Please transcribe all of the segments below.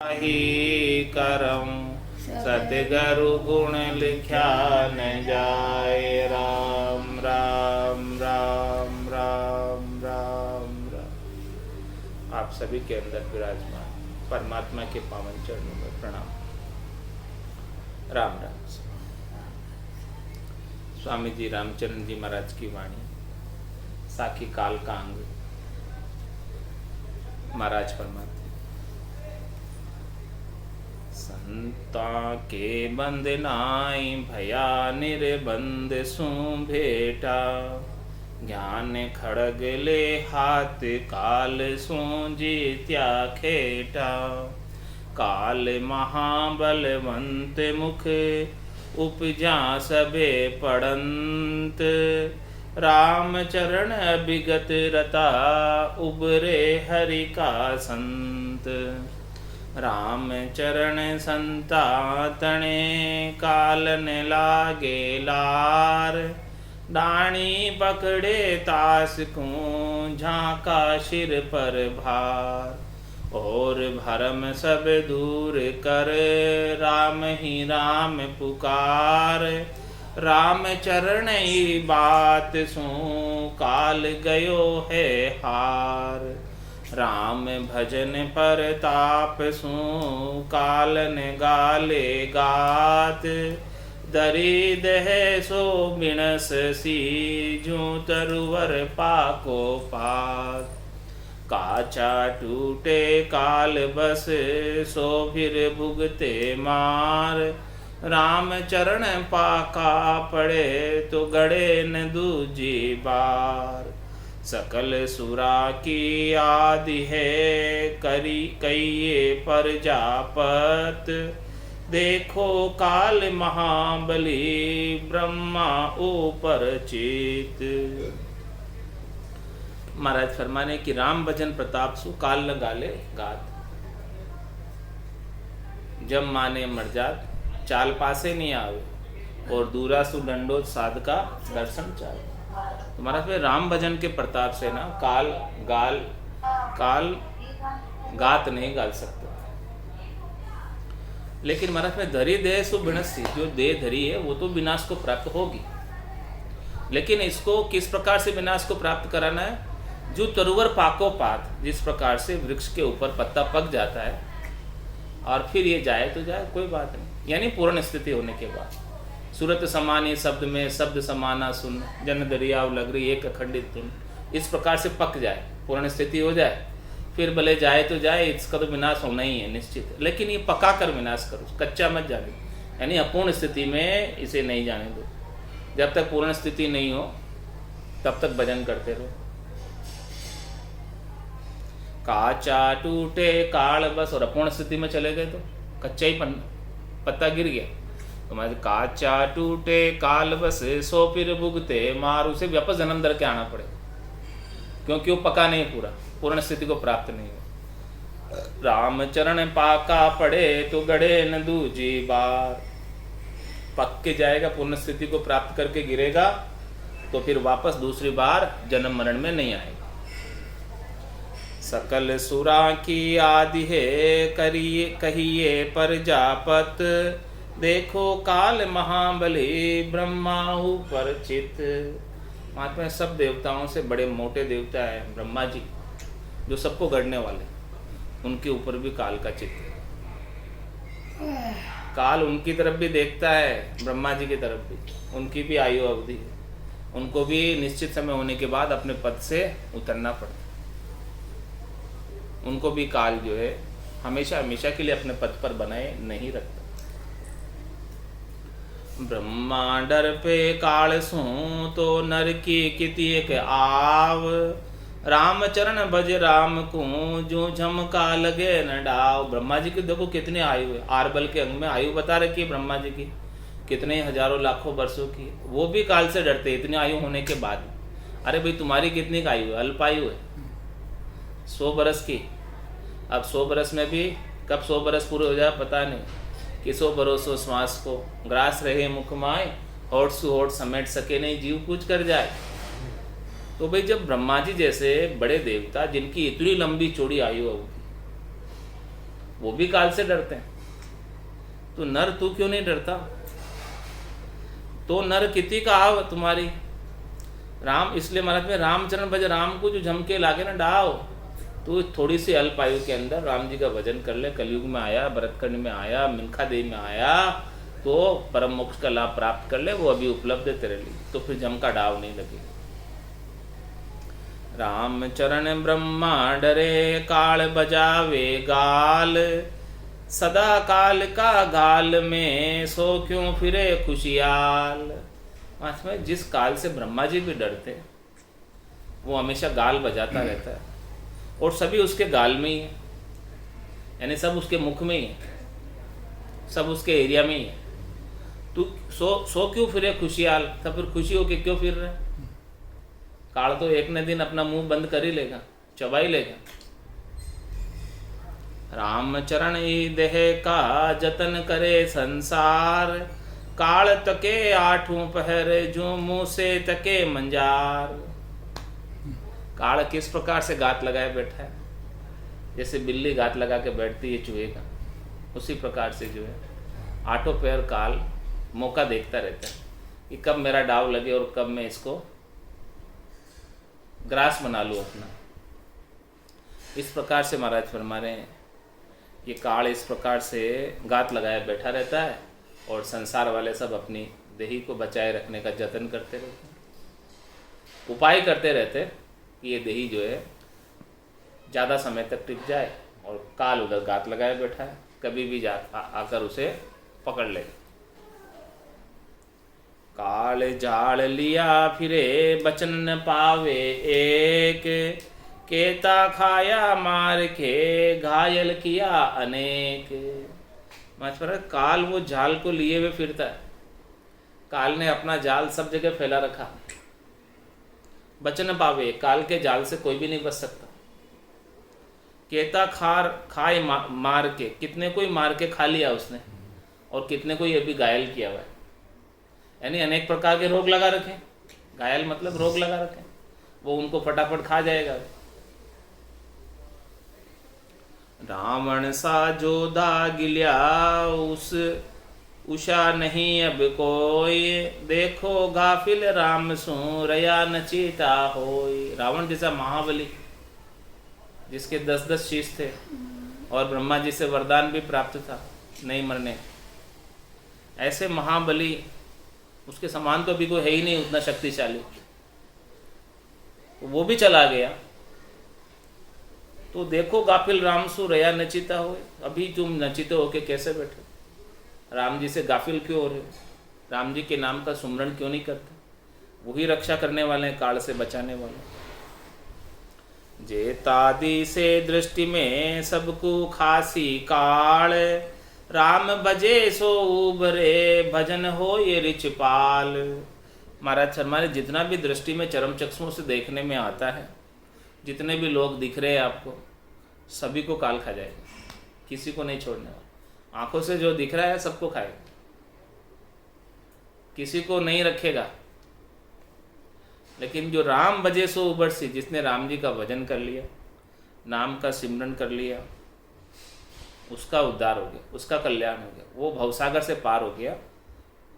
ही करम सतगुरु गुण लिख्या न जाए। राम राम राम राम राम राम। आप सभी के अंदर विराजमान परमात्मा के पावन चरणों में प्रणाम। राम राम। स्वामी जी रामचरण जी महाराज की वाणी साखी काल का अंग महाराज फरमाते, संता के बंद नाई भया निर्बंध सु भेटा। ज्ञान खड़ग ले हाथ काल सु जीत्या खेटा। काल महाबलवंत मुख उपजा सबे पड़ंत। राम चरण अभिगत रता उबरे हरि का संत। राम चरण संता तणे कालन लागे लार। डाणी पकड़े तास को झांका सिर पर भार। और भरम सब दूर कर राम ही राम पुकार। राम चरण ही बात सो काल गयो है हार। राम भजन पर ताप सु कालन गाले गात। दरिद है सो बिनस सी जू तरुवर पाको पात। काचा टूटे काल बस सो फिर भुगते मार। राम चरण पाका पड़े तो गड़े न दूजी बार। सकल सुरा की आदि है करी कहिए प्रजापत। देखो काल महाबली ब्रह्मा ऊपर चित। महाराज फरमाने कि राम भजन प्रताप सु काल न गाले गात। जब माने मर जात चाल पासे नहीं आवे। और दूरा सु डंडो साध का दर्शन चाहे। तो महाराज में राम भजन के प्रताप से ना काल गात नहीं गाल सकता। लेकिन महाराज में धरी देह सु विनसी, जो देह धरी है वो तो विनाश को प्राप्त होगी। लेकिन इसको किस प्रकार से विनाश को प्राप्त कराना है? जो तरुवर पाको पात, जिस प्रकार से वृक्ष के ऊपर पत्ता पक जाता है और फिर ये जाए तो जाए, कोई बात नहीं, यानी पूर्ण स्थिति होने के बाद। सूरत समानी शब्द में शब्द समाना सुन। जन दरियाव लग रही एक अखंडित धुन। इस प्रकार से पक जाए, पूर्ण स्थिति हो जाए, फिर भले जाए तो जाए, इसका तो विनाश होना ही है निश्चित। लेकिन ये पका कर विनाश करो, कच्चा मत जाने, यानी अपूर्ण स्थिति में इसे नहीं जाने दो। जब तक पूर्ण स्थिति नहीं हो तब तक भजन करते रहो। काचा टूटे काल बस, और अपूर्ण स्थिति में चले गए तो कच्चा ही पत्ता गिर गया। तो मैं काचा टूटे काल बस सो फिर भुगते मार। उसे वापस जन्म दर के आना पड़े, क्योंकि वो पका नहीं, पूर्ण स्थिति को प्राप्त नहीं हुआ। राम चरण पाका पड़े तो गड़े न दूजी बार। पक के जाएगा, पूर्ण स्थिति को प्राप्त करके गिरेगा तो फिर वापस दूसरी बार जन्म मरण में नहीं आएगा। सकल सुरा की आदि है करिए कहिए प्रजापत। देखो काल महाबली ब्रह्मा ऊपर चित। महात्मा सब देवताओं से बड़े मोटे देवता है ब्रह्मा जी, जो सबको गढ़ने वाले। उनके ऊपर भी काल का चित्त है। काल उनकी तरफ भी देखता है, ब्रह्मा जी की तरफ भी। उनकी भी आयु अवधि है। उनको भी निश्चित समय होने के बाद अपने पद से उतरना पड़ता है। उनको भी काल जो है हमेशा हमेशा के लिए अपने पद पर बनाए नहीं रखता। ब्रह्मा डर पे काल सू तो नर की किति एक आव। राम चरण भज राम को जो झमका लगे न डाव। ब्रह्मा जी की देखो कितने आयु है। आरबल के अंग में आयु बता रखी है ब्रह्मा जी की, कितने हजारों लाखों वर्षों की। वो भी काल से डरते इतनी आयु होने के बाद। अरे भाई तुम्हारी कितनी का आयु है? अल्पायु है, 100 बरस की। अब 100 बरस में भी कब 100 बरस पूरे हो जाए पता नहीं। कि 100 बरसों श्वास को ग्रास रहे मुख माए। होठ सु होठ समेट सके नहीं जीव कुछ कर जाए। तो भाई जब ब्रह्मा जी जैसे बड़े देवता जिनकी इतनी लंबी चौड़ी आयु होगी, वो भी काल से डरते हैं। तो नर तू क्यों नहीं डरता? तो नर किति का आव तुम्हारी राम, इसलिए महाराज में रामचरण भज राम को जो झमके लागे ना डाव, तो थोड़ी सी अल्प आयु के अंदर राम जी का भजन कर ले। कलयुग में आया, भरतखंड में आया, मिल्खा देवी में आया, तो परम मोक्ष का लाभ प्राप्त कर ले, वो अभी उपलब्ध है तेरे लिए, तो फिर झमका डाव नहीं लगे। राम चरण ब्रह्मा डरे, काल बजावे गाल, सदा काल का गाल में सो क्यों फिरे खुशियाल। में जिस काल से ब्रह्मा जी भी डरते, वो हमेशा गाल बजाता रहता है, और सभी उसके गाल में ही है, यानी सब उसके मुख में ही है, सब उसके एरिया में ही है। तू सो क्यों फिरे खुशियाल, तो फिर खुशी होके क्यों फिर रहे? काल तो एक न दिन अपना मुंह बंद कर ही लेगा, चबा ही लेगा। राम चरण ही देह का जतन करे संसार, काल तके आठों पहर जो मुंह से तके मंजार। काल किस प्रकार से गात लगाए बैठा है, जैसे बिल्ली गात लगा के बैठती है चूहे का, उसी प्रकार से जो है आठों पैर काल मौका देखता रहता है कि कब मेरा डाव लगे और कब मैं इसको ग्रास बना लूँ अपना। इस प्रकार से महाराज फरमा रहे हैं, ये काल इस प्रकार से गात लगाए बैठा रहता है, और संसार वाले सब अपनी देही को बचाए रखने का जतन करते रहते हैं, उपाय करते रहते हैं कि ये देही जो है ज़्यादा समय तक टिक जाए, और काल उधर गात लगाए बैठा है, कभी भी आकर उसे पकड़ ले। काल झाड़ लिया फिरे बचन न पावे एक, केता खाया मार के घायल किया अनेक। महाराज काल वो जाल को लिए हुए फिरता है, काल ने अपना जाल सब जगह फैला रखा, बच न पावे, काल के जाल से कोई भी नहीं बच सकता। केता खाए मार के, कितने कोई मार के खा लिया उसने, और कितने को ये भी घायल किया हुआ है, यानी अनेक प्रकार के रोग लगा रखे। घायल मतलब रोग लगा रखे, वो उनको फटाफट खा जाएगा। रावण सा जोधा गिलिया उस उषा नहीं अब कोई, देखो गाफिल राम सु रया नचीता होई। रावण जैसा महाबली, जिसके 10-10 शीश थे, और ब्रह्मा जी से वरदान भी प्राप्त था नहीं मरने, ऐसे महाबली, उसके समान तो अभी कोई है ही नहीं उतना शक्तिशाली, तो वो भी चला गया। तो देखो गाफिल राम सु रया नचिता हो, अभी तुम नचिते होके कैसे बैठे, राम जी से गाफिल क्यों हो रहे हो, राम जी के नाम का सुमरण क्यों नहीं करते? वही रक्षा करने वाले हैं, काल से बचाने वाले। जेतादि से दृष्टि में सबको खासी काल, राम बजे सो उबरे भजन हो ये रिचपाल। महाराज हमारे जितना भी दृष्टि में चरम चक्षुओं से देखने में आता है, जितने भी लोग दिख रहे हैं आपको, सभी को काल खा जाएगा, किसी को नहीं छोड़ने वाला। आंखों से जो दिख रहा है सबको खाएगा, किसी को नहीं रखेगा। लेकिन जो राम बजे सो उबर सी, जिसने राम जी का भजन कर लिया, नाम का सिमरन कर लिया, उसका उद्धार हो गया, उसका कल्याण हो गया, वो भवसागर से पार हो गया।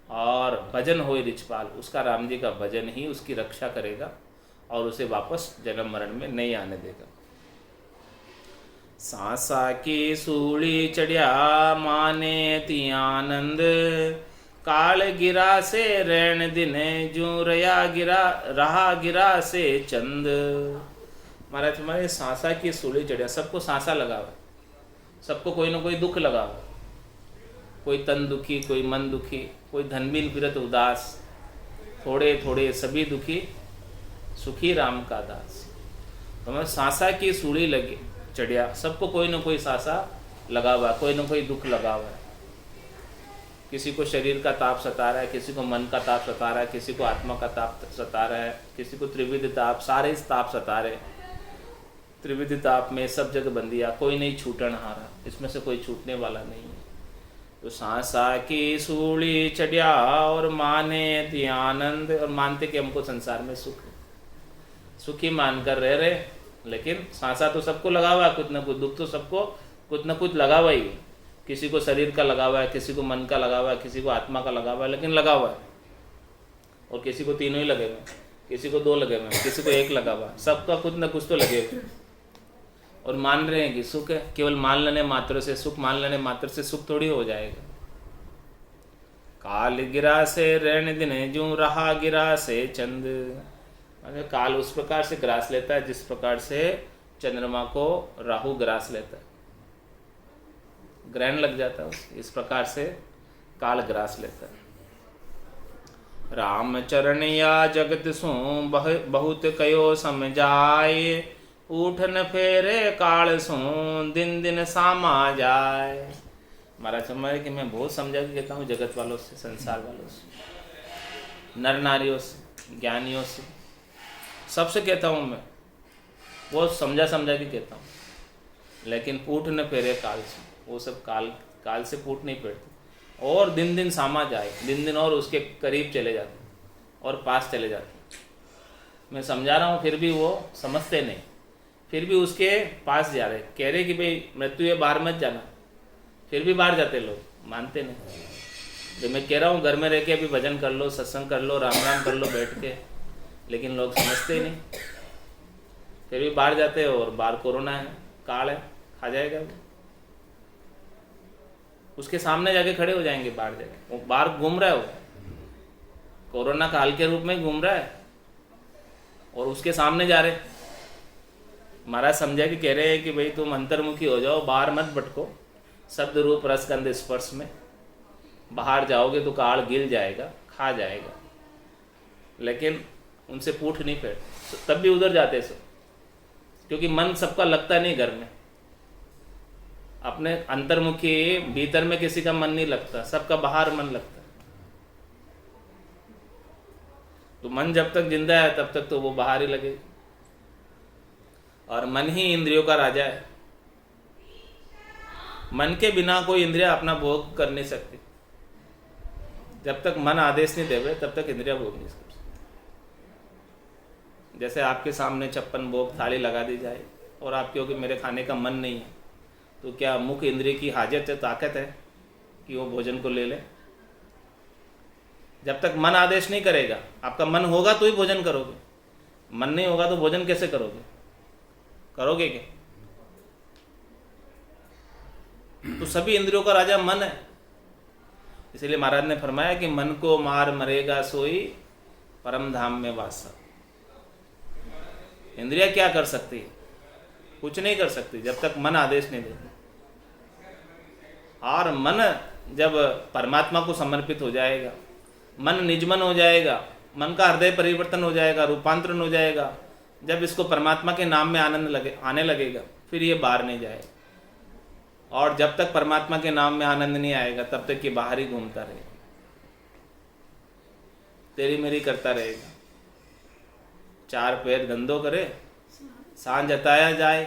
और भजन होए रिचपाल, उसका राम जी का भजन ही उसकी रक्षा करेगा और उसे वापस जन्म मरण में नहीं आने देगा। सांसा की सूली चढ़िया माने ती आनंद, काल गिरा से रैन दिन जू रया गिरा रहा गिरा से चंद। महाराज हमारे सांसा की सूली चढ़िया, सबको सांसा लगा हुआ, सबको कोई ना कोई दुख लगा हुआ, कोई तन दुखी, कोई मन दुखी, कोई धनबील फिरत उदास, थोड़े थोड़े सभी दुखी, सुखी राम का दास। तो हमें सांसा की सूली लगी चढ़िया, सबको कोई ना कोई सांसा लगा हुआ, कोई ना कोई दुख लगा हुआ है। किसी को शरीर का ताप सता रहा है, किसी को मन का ताप सता रहा है, किसी को आत्मा का ताप सता रहा है, किसी को त्रिविध ताप, सारे ताप सता रहे। त्रिविध ताप में सब जगह बंदिया, कोई नहीं छूटन हारा, इसमें से कोई छूटने वाला नहीं है। तो सांसा की सूली चढ़िया और माने ती आनंद, और मानते कि हमको संसार में सुख है, सुखी मानकर रह रहे, लेकिन सांसा तो सबको लगा हुआ, कुछ ना कुछ दुख तो सबको कुछ न कुछ लगा हुआ ही है। किसी को शरीर का लगा हुआ है, किसी को मन का लगा हुआ है, किसी को आत्मा का लगा हुआ है, लेकिन लगा हुआ है। और किसी को तीनों ही लगे हुए हैं, किसी को 2 लगे हुए हैं, किसी को 1 लगा हुआ है। सबका कुछ न कुछ तो लगे हुए हैं। और मान रहे हैं कि सुख है, केवल मान लेने मात्र से सुख, मान लेने मात्र से सुख थोड़ी हो जाएगा। काल गिरा से रण दिन जूं रहा गिरा से चंद, काल उस प्रकार से ग्रास लेता है जिस प्रकार से चंद्रमा को राहु ग्रास लेता है, ग्रहण लग जाता है उसको, इस प्रकार से काल ग्रास लेता है। राम चरण या जगत सो बहुत कयो समझाए, उठन फेरे काल सो दिन दिन सामा जाए। महाराज समझ कि मैं बहुत समझा के कहता हूँ जगत वालों से, संसार वालों से, नर नारियों से, ज्ञानियों से, सबसे कहता हूँ मैं, बहुत समझा के कहता हूँ। लेकिन फूट न फेरे काल से, वो सब काल से फूट नहीं फेरते, और दिन दिन सामा जाए, दिन दिन और उसके करीब चले जाते और पास चले जाते। मैं समझा रहा हूँ फिर भी वो समझते नहीं, फिर भी उसके पास जा रहे, कह रहे कि भाई मृत्यु है बाहर मत जाना, फिर भी बाहर जाते लोग, मानते नहीं। जो मैं कह रहा हूँ घर में रह के अभी भजन कर लो, सत्संग कर लो, राम राम कर लो बैठ के, लेकिन लोग समझते नहीं, फिर भी बाहर जाते हैं। और बाहर कोरोना है, काल है, खा जाएगा वो, उसके सामने जाके खड़े हो जाएंगे बाहर जाके। वो बाहर घूम रहा है, वो कोरोना काल के रूप में घूम रहा है और उसके सामने जा रहे। महाराज समझा कि कह रहे हैं कि भाई तुम अंतर्मुखी हो जाओ, बाहर मत भटको, शब्द रूप रस गंध स्पर्श में। बाहर जाओगे तो काल गिर जाएगा, खा जाएगा, लेकिन उनसे पूठ नहीं फेर, तब भी उधर जाते सो, क्योंकि मन सबका लगता नहीं घर में। अपने अंतर्मुखी भीतर में किसी का मन नहीं लगता, सबका बाहर मन लगता है। तो मन जब तक जिंदा है तब तक तो वो बाहर ही लगेगा, और मन ही इंद्रियों का राजा है। मन के बिना कोई इंद्रिया अपना भोग कर नहीं सकती। जब तक मन आदेश नहीं देवे तब तक इंद्रिया भोग नहीं सकती। जैसे आपके सामने 56 भोग थाली लगा दी जाए और आप क्योंकि मेरे खाने का मन नहीं है, तो क्या मुख इंद्रिय की हाजत है, ताकत है कि वो भोजन को ले ले? जब तक मन आदेश नहीं करेगा, आपका मन होगा तो ही भोजन करोगे, मन नहीं होगा तो भोजन कैसे करोगे? करोगे क्या? तो सभी इंद्रियों का राजा मन है। इसलिए महाराज ने फरमाया कि मन को मार मरेगा सोई परम धाम में वासा। इंद्रिया क्या कर सकती है? कुछ नहीं कर सकती जब तक मन आदेश नहीं देती। और मन जब परमात्मा को समर्पित हो जाएगा, मन निजमन हो जाएगा, मन का हृदय परिवर्तन हो जाएगा, रूपांतरण हो जाएगा, जब इसको परमात्मा के नाम में आनंद आने लगेगा, फिर ये बाहर नहीं जाएगा। और जब तक परमात्मा के नाम में आनंद नहीं आएगा तब तक ये बाहर ही घूमता रहेगा, तेरी मेरी करता रहेगा। 4 पैर धंधो करे, सांझ जताया जाए,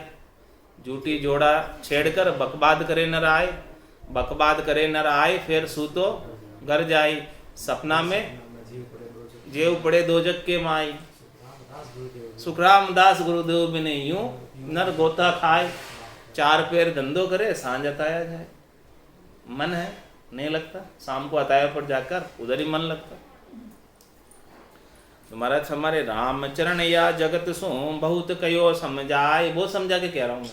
झूठी जोड़ा छेड़कर बकबाद करे नर आए, बकबाद करे नर आए, फिर सूतो घर जाई, सपना में जेव पड़े दोजक के माई। सुखराम दास गुरुदेव बिने यूं नर गोता खाए, 4 पैर धंधो करे, सांझ अताया जाए। मन है नहीं लगता, शाम को अताया पर जाकर उधर ही मन लगता। तो महाराज हमारे रामचरण या जगत सो बहुत कयो समझाए, बहुत समझा के कह रहा हूँ मैं,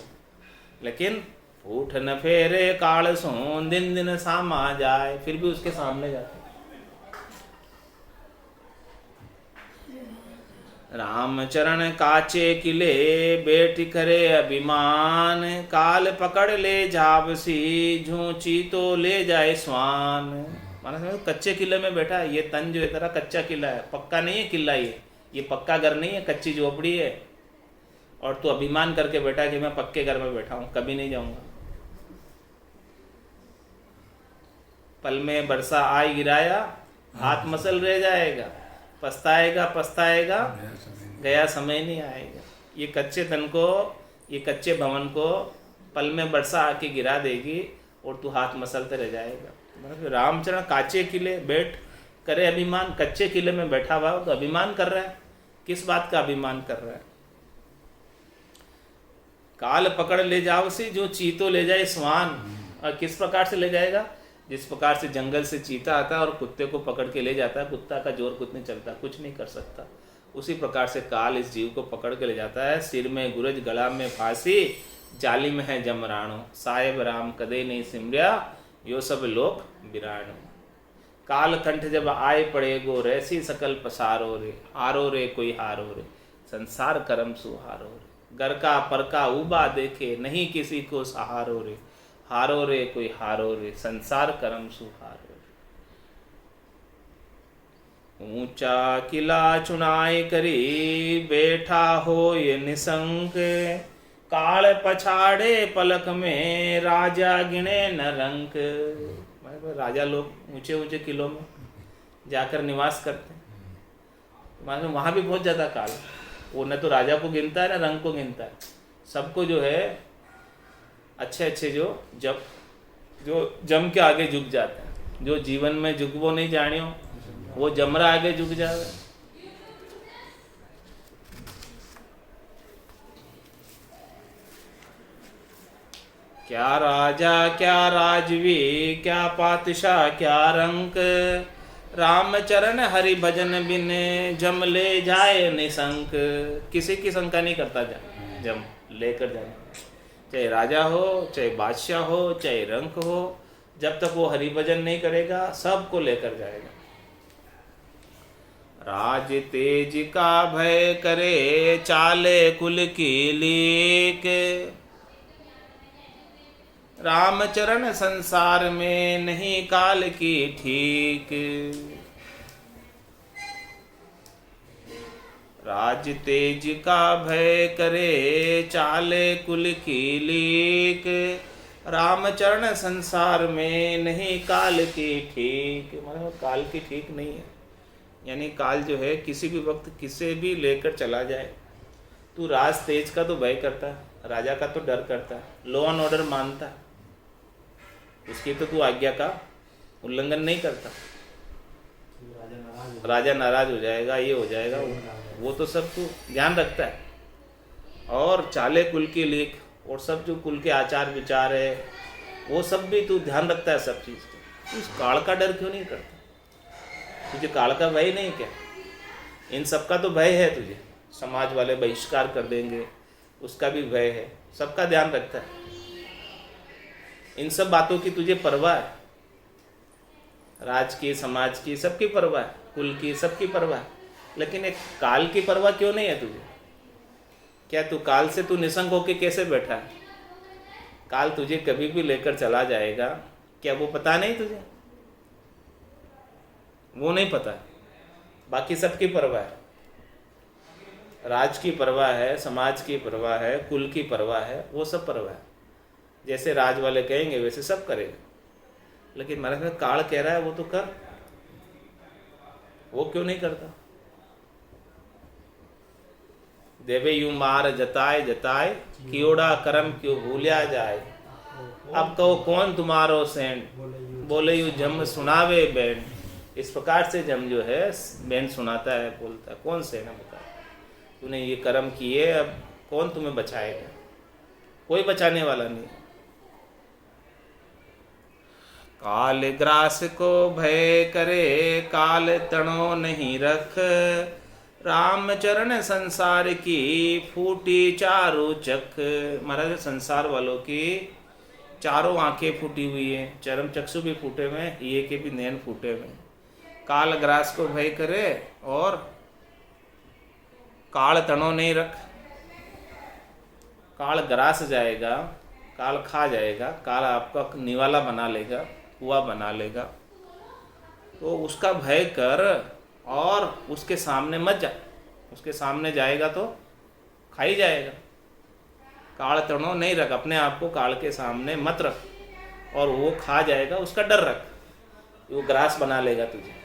लेकिन उठ न फेरे काल सो दिन दिन सामा जाए, फिर भी उसके सामने जाते। रामचरण काचे किले बेटी करे अभिमान, काल पकड़ ले झाबसी झूची तो ले जाए स्वान। माना समझो कच्चे किले में बैठा है, ये तन जो है तेरा कच्चा किला है, पक्का नहीं है किला, ये पक्का घर नहीं है, कच्ची झोपड़ी है। और तू अभिमान करके बैठा है कि मैं पक्के घर में बैठा हूं, कभी नहीं जाऊंगा। पल में बरसा आई गिराया, हाथ मसल रह जाएगा, पछताएगा पछताएगा, गया समय नहीं आएगा। ये कच्चे तन को, ये कच्चे भवन को पल में बरसा आके गिरा देगी और तू हाथ मसलते रह जाएगा। मतलब रामचरण काचे किले बैठ करे अभिमान, कच्चे किले में बैठा हुआ तो अभिमान कर रहा है। किस बात का अभिमान कर रहा है? काल पकड़ ले जाओ से जो चीतो ले जाए स्वान। और किस प्रकार से ले जाएगा? जिस प्रकार से जंगल से चीता आता है और कुत्ते को पकड़ के ले जाता है, कुत्ता का जोर कुछ नहीं चलता, कुछ नहीं कर सकता, उसी प्रकार से काल इस जीव को पकड़ के ले जाता है। सिर में गुरज, गला में फांसी, जाली में है जमराणो, साहेब राम कदे नहीं सिमरिया, यो सब लोक बिराणो। काल कंठ जब आए पड़े गो, रैसी सकल पसारो रे, हारो रे कोई हारो रे, संसार करम सुहारो रे। घर का पर का उबा देखे, नहीं किसी को सहारो रे, हारो रे कोई हारो रे, संसार करम सुहारो रे। ऊंचा किला चुनाई करी, बैठा हो ये निसंक, काल पछाड़े पलक में, राजा गिने न रंक। राजा लोग ऊंचे ऊंचे किलों में जाकर निवास करते हैं, वहाँ भी बहुत ज़्यादा काल, वो न तो राजा को गिनता है न रंग को गिनता है, सबको जो है अच्छे अच्छे जो जम के आगे झुक जाते हैं। जो जीवन में झुकवो नहीं जानियो, वो जमरा आगे झुक जावे। क्या राजा क्या राजवी, क्या पातशाह क्या रंक, राम चरण हरि भजन बिन, जम ले जाए निसंक। किसी की शंका नहीं करता जम लेकर जाने, चाहे राजा हो, चाहे बादशाह हो, चाहे रंक हो, जब तक वो हरि भजन नहीं करेगा सबको लेकर जाएगा। राज तेज का भय करे, चाले कुल की लीक, रामचरण संसार में नहीं काल की ठीक। राज तेज का भय करे, चाले कुल की लीक, रामचरण संसार में नहीं काल की ठीक। मतलब काल की ठीक नहीं है, यानी काल जो है किसी भी वक्त किसे भी लेकर चला जाए। तू राज तेज का तो भय करता है, राजा का तो डर करता है, लॉ एंड ऑर्डर मानता है, उसकी तो तू आज्ञा का उल्लंघन नहीं करता। राजा नाराज हो जाएगा, ये हो जाएगा, वो तो सब तू ध्यान रखता है। और चाले कुल की लीक, और सब जो कुल के आचार विचार है वो सब भी तू ध्यान रखता है सब चीज़ का। उस काल का डर क्यों नहीं करता? तुझे काल का भय नहीं क्या? इन सब का तो भय है तुझे, समाज वाले बहिष्कार कर देंगे उसका भी भय है, सबका ध्यान रखता है। इन सब बातों की तुझे परवाह है, राज की, समाज की, सबकी परवाह है, कुल की, सबकी परवाह है, लेकिन एक काल की परवाह क्यों नहीं है तुझे? क्या तू काल से तू निसंग होके कैसे बैठा है? काल तुझे कभी भी लेकर चला जाएगा, क्या वो पता नहीं तुझे? वो नहीं पता, बाकी सबकी परवाह है, राज की परवाह है, समाज की परवाह है, कुल की परवाह है, वो सब परवाह है। जैसे राज वाले कहेंगे वैसे सब करेगा, लेकिन महाराज में काल कह रहा है वो तो कर, वो क्यों नहीं करता? देवे यूं मार जताए जताए, कियोड़ा कर्म क्यों भूलिया जाए। अब कहो कौन तुम्हारो सेंड, बोले यूं जम सुनावे बैंड। इस प्रकार से जम जो है बैंड सुनाता है, बोलता है कौन से ना बता, तूने ये कर्म किए, अब कौन तुम्हें बचाएगा? कोई बचाने वाला नहीं। काल ग्रास को भय करे, काल तणो नहीं रख, राम चरण संसार की फूटी चारों चख। महाराज संसार वालों की चारों आंखें फूटी हुई है, चरम चक्षु भी फूटे हुए हैं, ये के भी नैन फूटे हुए हैं। काल ग्रास को भय करे और काल तणो नहीं रख। काल ग्रास जाएगा, काल खा जाएगा, काल आपका निवाला बना लेगा, कुआ बना लेगा, तो उसका भय कर और उसके सामने मत जा। उसके सामने जाएगा तो खा ही जाएगा। काल तणो नहीं रख, अपने आप को काल के सामने मत रख, और वो खा जाएगा उसका डर रख, वो ग्रास बना लेगा तुझे।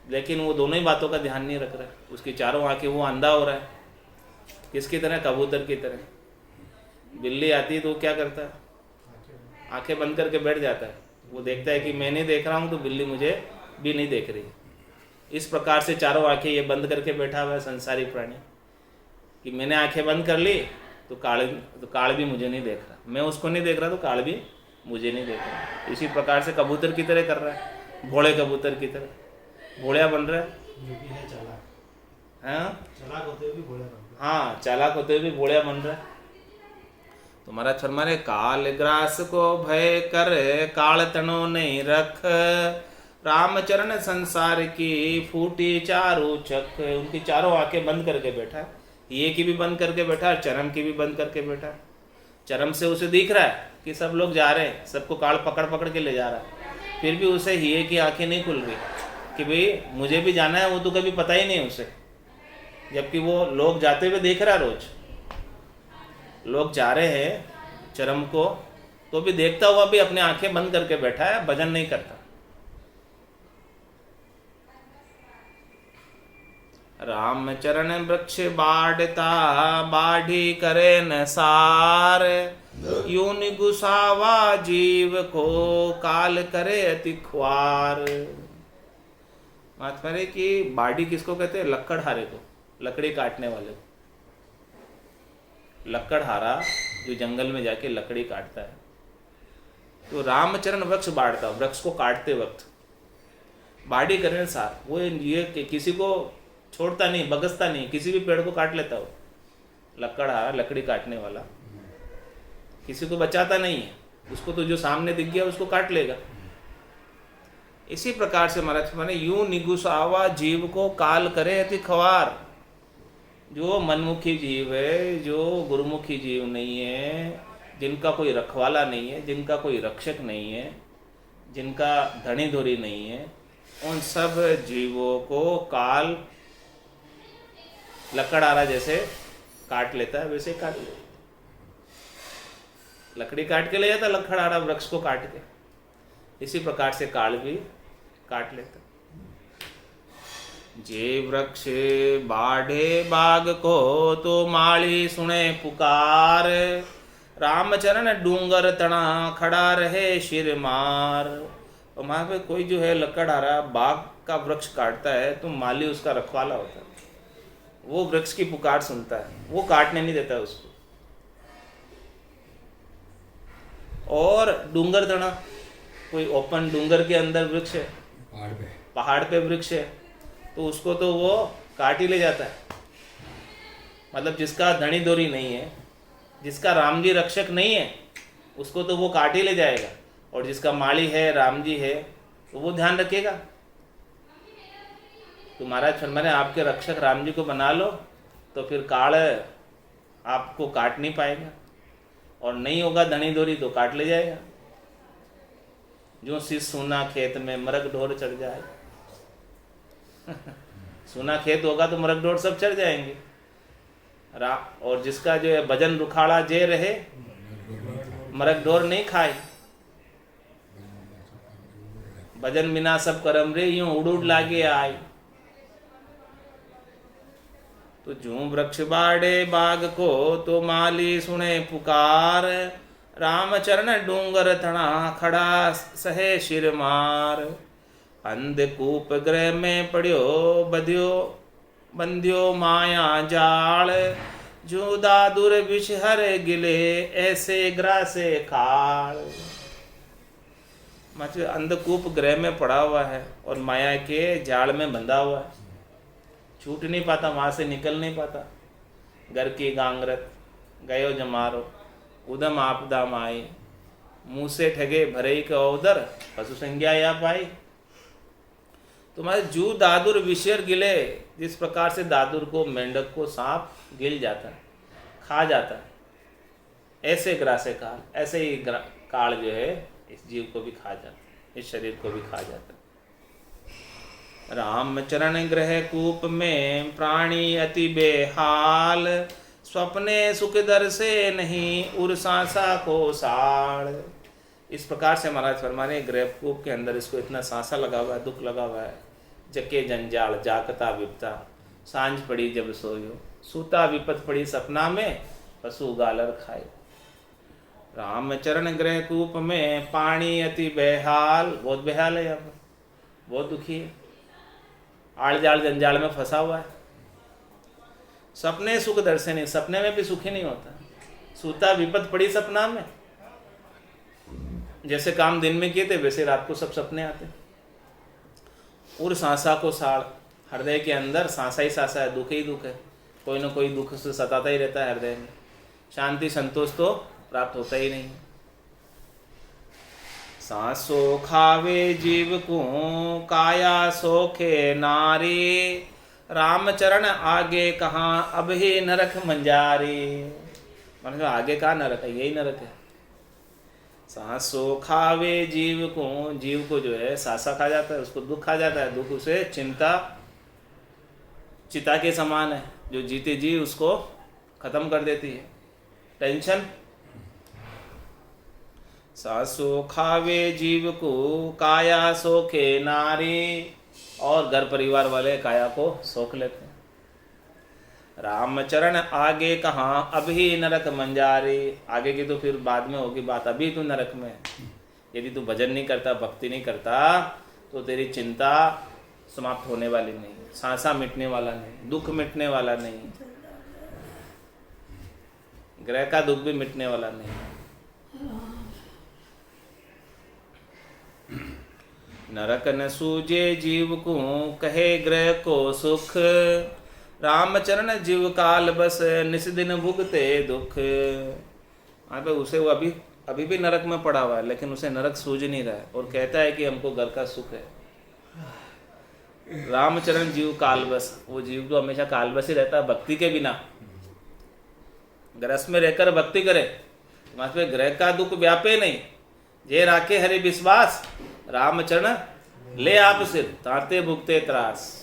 लेकिन वो दोनों ही बातों का ध्यान नहीं रख रहा है, उसकी चारों आंखें, वो अंधा हो रहा है। किसकी तरह? कबूतर की तरह। बिल्ली आती है तो वो क्या करता है? आंखें बंद करके बैठ जाता है, वो देखता है कि मैं नहीं देख रहा हूँ तो बिल्ली मुझे भी नहीं देख रही। इस प्रकार से चारों आंखें ये बंद करके बैठा हुआ है संसारी प्राणी, कि मैंने आंखें बंद कर ली तो काल भी मुझे नहीं देख रहा, मैं उसको नहीं देख रहा तो काल भी मुझे नहीं देख रहा। इसी प्रकार से कबूतर की तरह कर रहा है, भोले कबूतर की तरह भोलिया बन रहा है। जो कि है चालाक, हाँ होते हुए भी भोला बन रहा है। हाँ, चालाक होते हुए भी भोलिया बन रहा है। तो महाराज फरमा रहे काल ग्रास को भय कर काल तनो नहीं रख, रामचरण संसार की फूटी चारों चख। उनकी चारों आंखें बंद करके बैठा है, ये की भी बंद करके बैठा है, चरम की भी बंद करके बैठा है। चरम से उसे दिख रहा है कि सब लोग जा रहे हैं, सबको काल पकड़ पकड़ के ले जा रहा है, फिर भी उसे हिये की आंखें नहीं खुल रही कि भाई मुझे भी जाना है। वो तो कभी पता ही नहीं उसे, जबकि वो लोग जाते हुए देख रहा है, रोज लोग जा रहे हैं चरम को, तो भी देखता हुआ भी अपने आंखें बंद करके बैठा है, भजन नहीं करता। राम चरण वृक्ष बाढ़ता बाढ़ी करे न सार, यूं गुसावा जीव को काल करे अति ख्वार। महात्मा रे कि बाढ़ी किसको कहते हैं? लक्कड़हारे को, लकड़ी काटने वाले को। लक्कड़हारा जो जंगल में जाके लकड़ी काटता है, तो रामचरण वृक्ष बाढ़ता, वृक्ष को काटते वक्त बाढ़ी करने सार, वो ये किसी को छोड़ता नहीं, बगसता नहीं, किसी भी पेड़ को काट लेता हो। लक्कड़हारा लकड़ी काटने वाला किसी को बचाता नहीं है, उसको तो जो सामने दिख गया उसको काट लेगा। इसी प्रकार से महाराज माने यूं निगुसावा जीव को काल करे अति ख्वार। जो मनमुखी जीव है, जो गुरुमुखी जीव नहीं है, जिनका कोई रखवाला नहीं है, जिनका कोई रक्षक नहीं है, जिनका धनी धोरी नहीं है, उन सब जीवों को काल लकड़हारा जैसे काट लेता है, वैसे काट लेता। लकड़ी काट के ले जाता लकड़हारा वृक्ष को काट के, इसी प्रकार से काल भी काट लेता। जे वृक्ष बाढ़े बाग को तो माली सुने पुकार, रामचरण डूंगर तना खड़ा रहे शिर मार। और वहां पे कोई जो है लकड़हारा बाग का वृक्ष काटता है तो माली उसका रखवाला होता है, वो वृक्ष की पुकार सुनता है, वो काटने नहीं देता उसको। और डूंगर तना, कोई ओपन डूंगर के अंदर वृक्ष है, पहाड़ पे वृक्ष है, तो उसको तो वो काट ही ले जाता है। मतलब जिसका धनी दोरी नहीं है, जिसका राम जी रक्षक नहीं है, उसको तो वो काट ही ले जाएगा। और जिसका माली है, राम जी है, तो वो ध्यान रखेगा। तो महाराज फरमाने आपके रक्षक राम जी को बना लो, तो फिर काल आपको काट नहीं पाएगा, और नहीं होगा धनी दोरी तो काट ले जाएगा। जो शीश सूना खेत में मरग ढोर चढ़ जाए सूना खेत होगा तो मरग ढोर सब चढ़ जाएंगे। और जिसका जो है भजन रुखाड़ा जे रहे, मरग ढोर नहीं खाए। भजन बिना सब करम रे, यूं उड़ उड़ लागे आए। तो जूं वृक्ष बाढ़े बाग को तो माली सुने पुकार, रामचरण डूंगर तणा खड़ा सहे शिर मार। अंधकूप गृह में पड़ियो बंध्यो माया जाल, जो दादुर विषहर गिले ऐसे ग्रासे खाल। मतलब अंधकूप गृह में पड़ा हुआ है और माया के जाल में बंधा हुआ है, छूट नहीं पाता, वहां से निकल नहीं पाता। घर की गांगरत गयो जमारो, उदम आपदा माई, मुंह से ठगे भरे का उदर, पशु संज्ञा या पाई। तुम्हारे जू दादुर विषर गिले, जिस प्रकार से दादुर को, मेंढक को सांप गिल जाता है, खा जाता है, ऐसे ग्रासे काल, ऐसे ही काल जो है इस जीव को भी खा जाता है, इस शरीर को भी खा जाता है। रामचरण ग्रह कूप में प्राणी अति बेहाल, स्वप्ने सुख दर से नहीं उर सांसा को साड़। इस प्रकार से महाराज फरमाने ग्रह कूप के अंदर इसको इतना सांसा लगा हुआ है, दुख लगा हुआ है। जके जंजाल जागता विपता, सांझ पड़ी जब सोयो, सूता विपत पड़ी सपना में, पशु गालर खाए। रामचरण ग्रह कूप में पानी अति बेहाल, बहुत बेहाल है यहाँ पर, बहुत दुखी है, आड़ जाल जंजाल में फंसा हुआ है। सपने सुख दर्शनी, सपने में भी सुखी नहीं होता, सूता विपत पड़ी सपना में। जैसे काम दिन में किए थे वैसे रात को सब सपने आते। और सांसा को साड़, हृदय के अंदर सांसा ही सांसा है, दुख ही दुख है, कोई ना कोई दुख से सताता ही रहता है हृदय में। शांति संतोष तो प्राप्त होता ही नहीं। सांसो खावे जीव को काया सोखे नारी, रामचरण आगे कहाँ अब ही नरक मंजारी। मतलब आगे कहाँ नरक है, यही नरक है। सांसो खावे जीव को जो है सांसा खा जाता है, उसको दुख खा जाता है। दुख उसे चिता के समान है, जो जीते जी उसको खत्म कर देती है। टेंशन। सांसो खावे जीव को काया सोखे नारी, और घर परिवार वाले काया को सोख लेते हैं। रामचरण आगे कहाँ अब ही नरक मंजारी, आगे की तो फिर बाद में होगी बात, अभी तू नरक में है। यदि तू भजन नहीं करता, भक्ति नहीं करता, तो तेरी चिंता समाप्त होने वाली नहीं, सांसा मिटने वाला नहीं, दुख मिटने वाला नहीं, ग्रह का दुख भी मिटने वाला नहीं। नरक न सूझे जीव को कहे ग्रह को सुख, रामचरण जीव काल बस निस दिन भुगते दुख। हाँ भाई, उसे वो अभी भी नरक में पड़ा हुआ है, लेकिन उसे नरक सूझ नहीं रहा है और कहता है कि हमको घर का सुख है। रामचरण जीव काल बस, वो जीव तो हमेशा काल बस ही रहता है भक्ति के बिना। ग्रस में रहकर भक्ति करे, वहां पे ग्रह का दुख व्यापे नहीं। जे राखे हरि विश्वास, रामचरण ले आप सिर, ताते भुगते त्रास।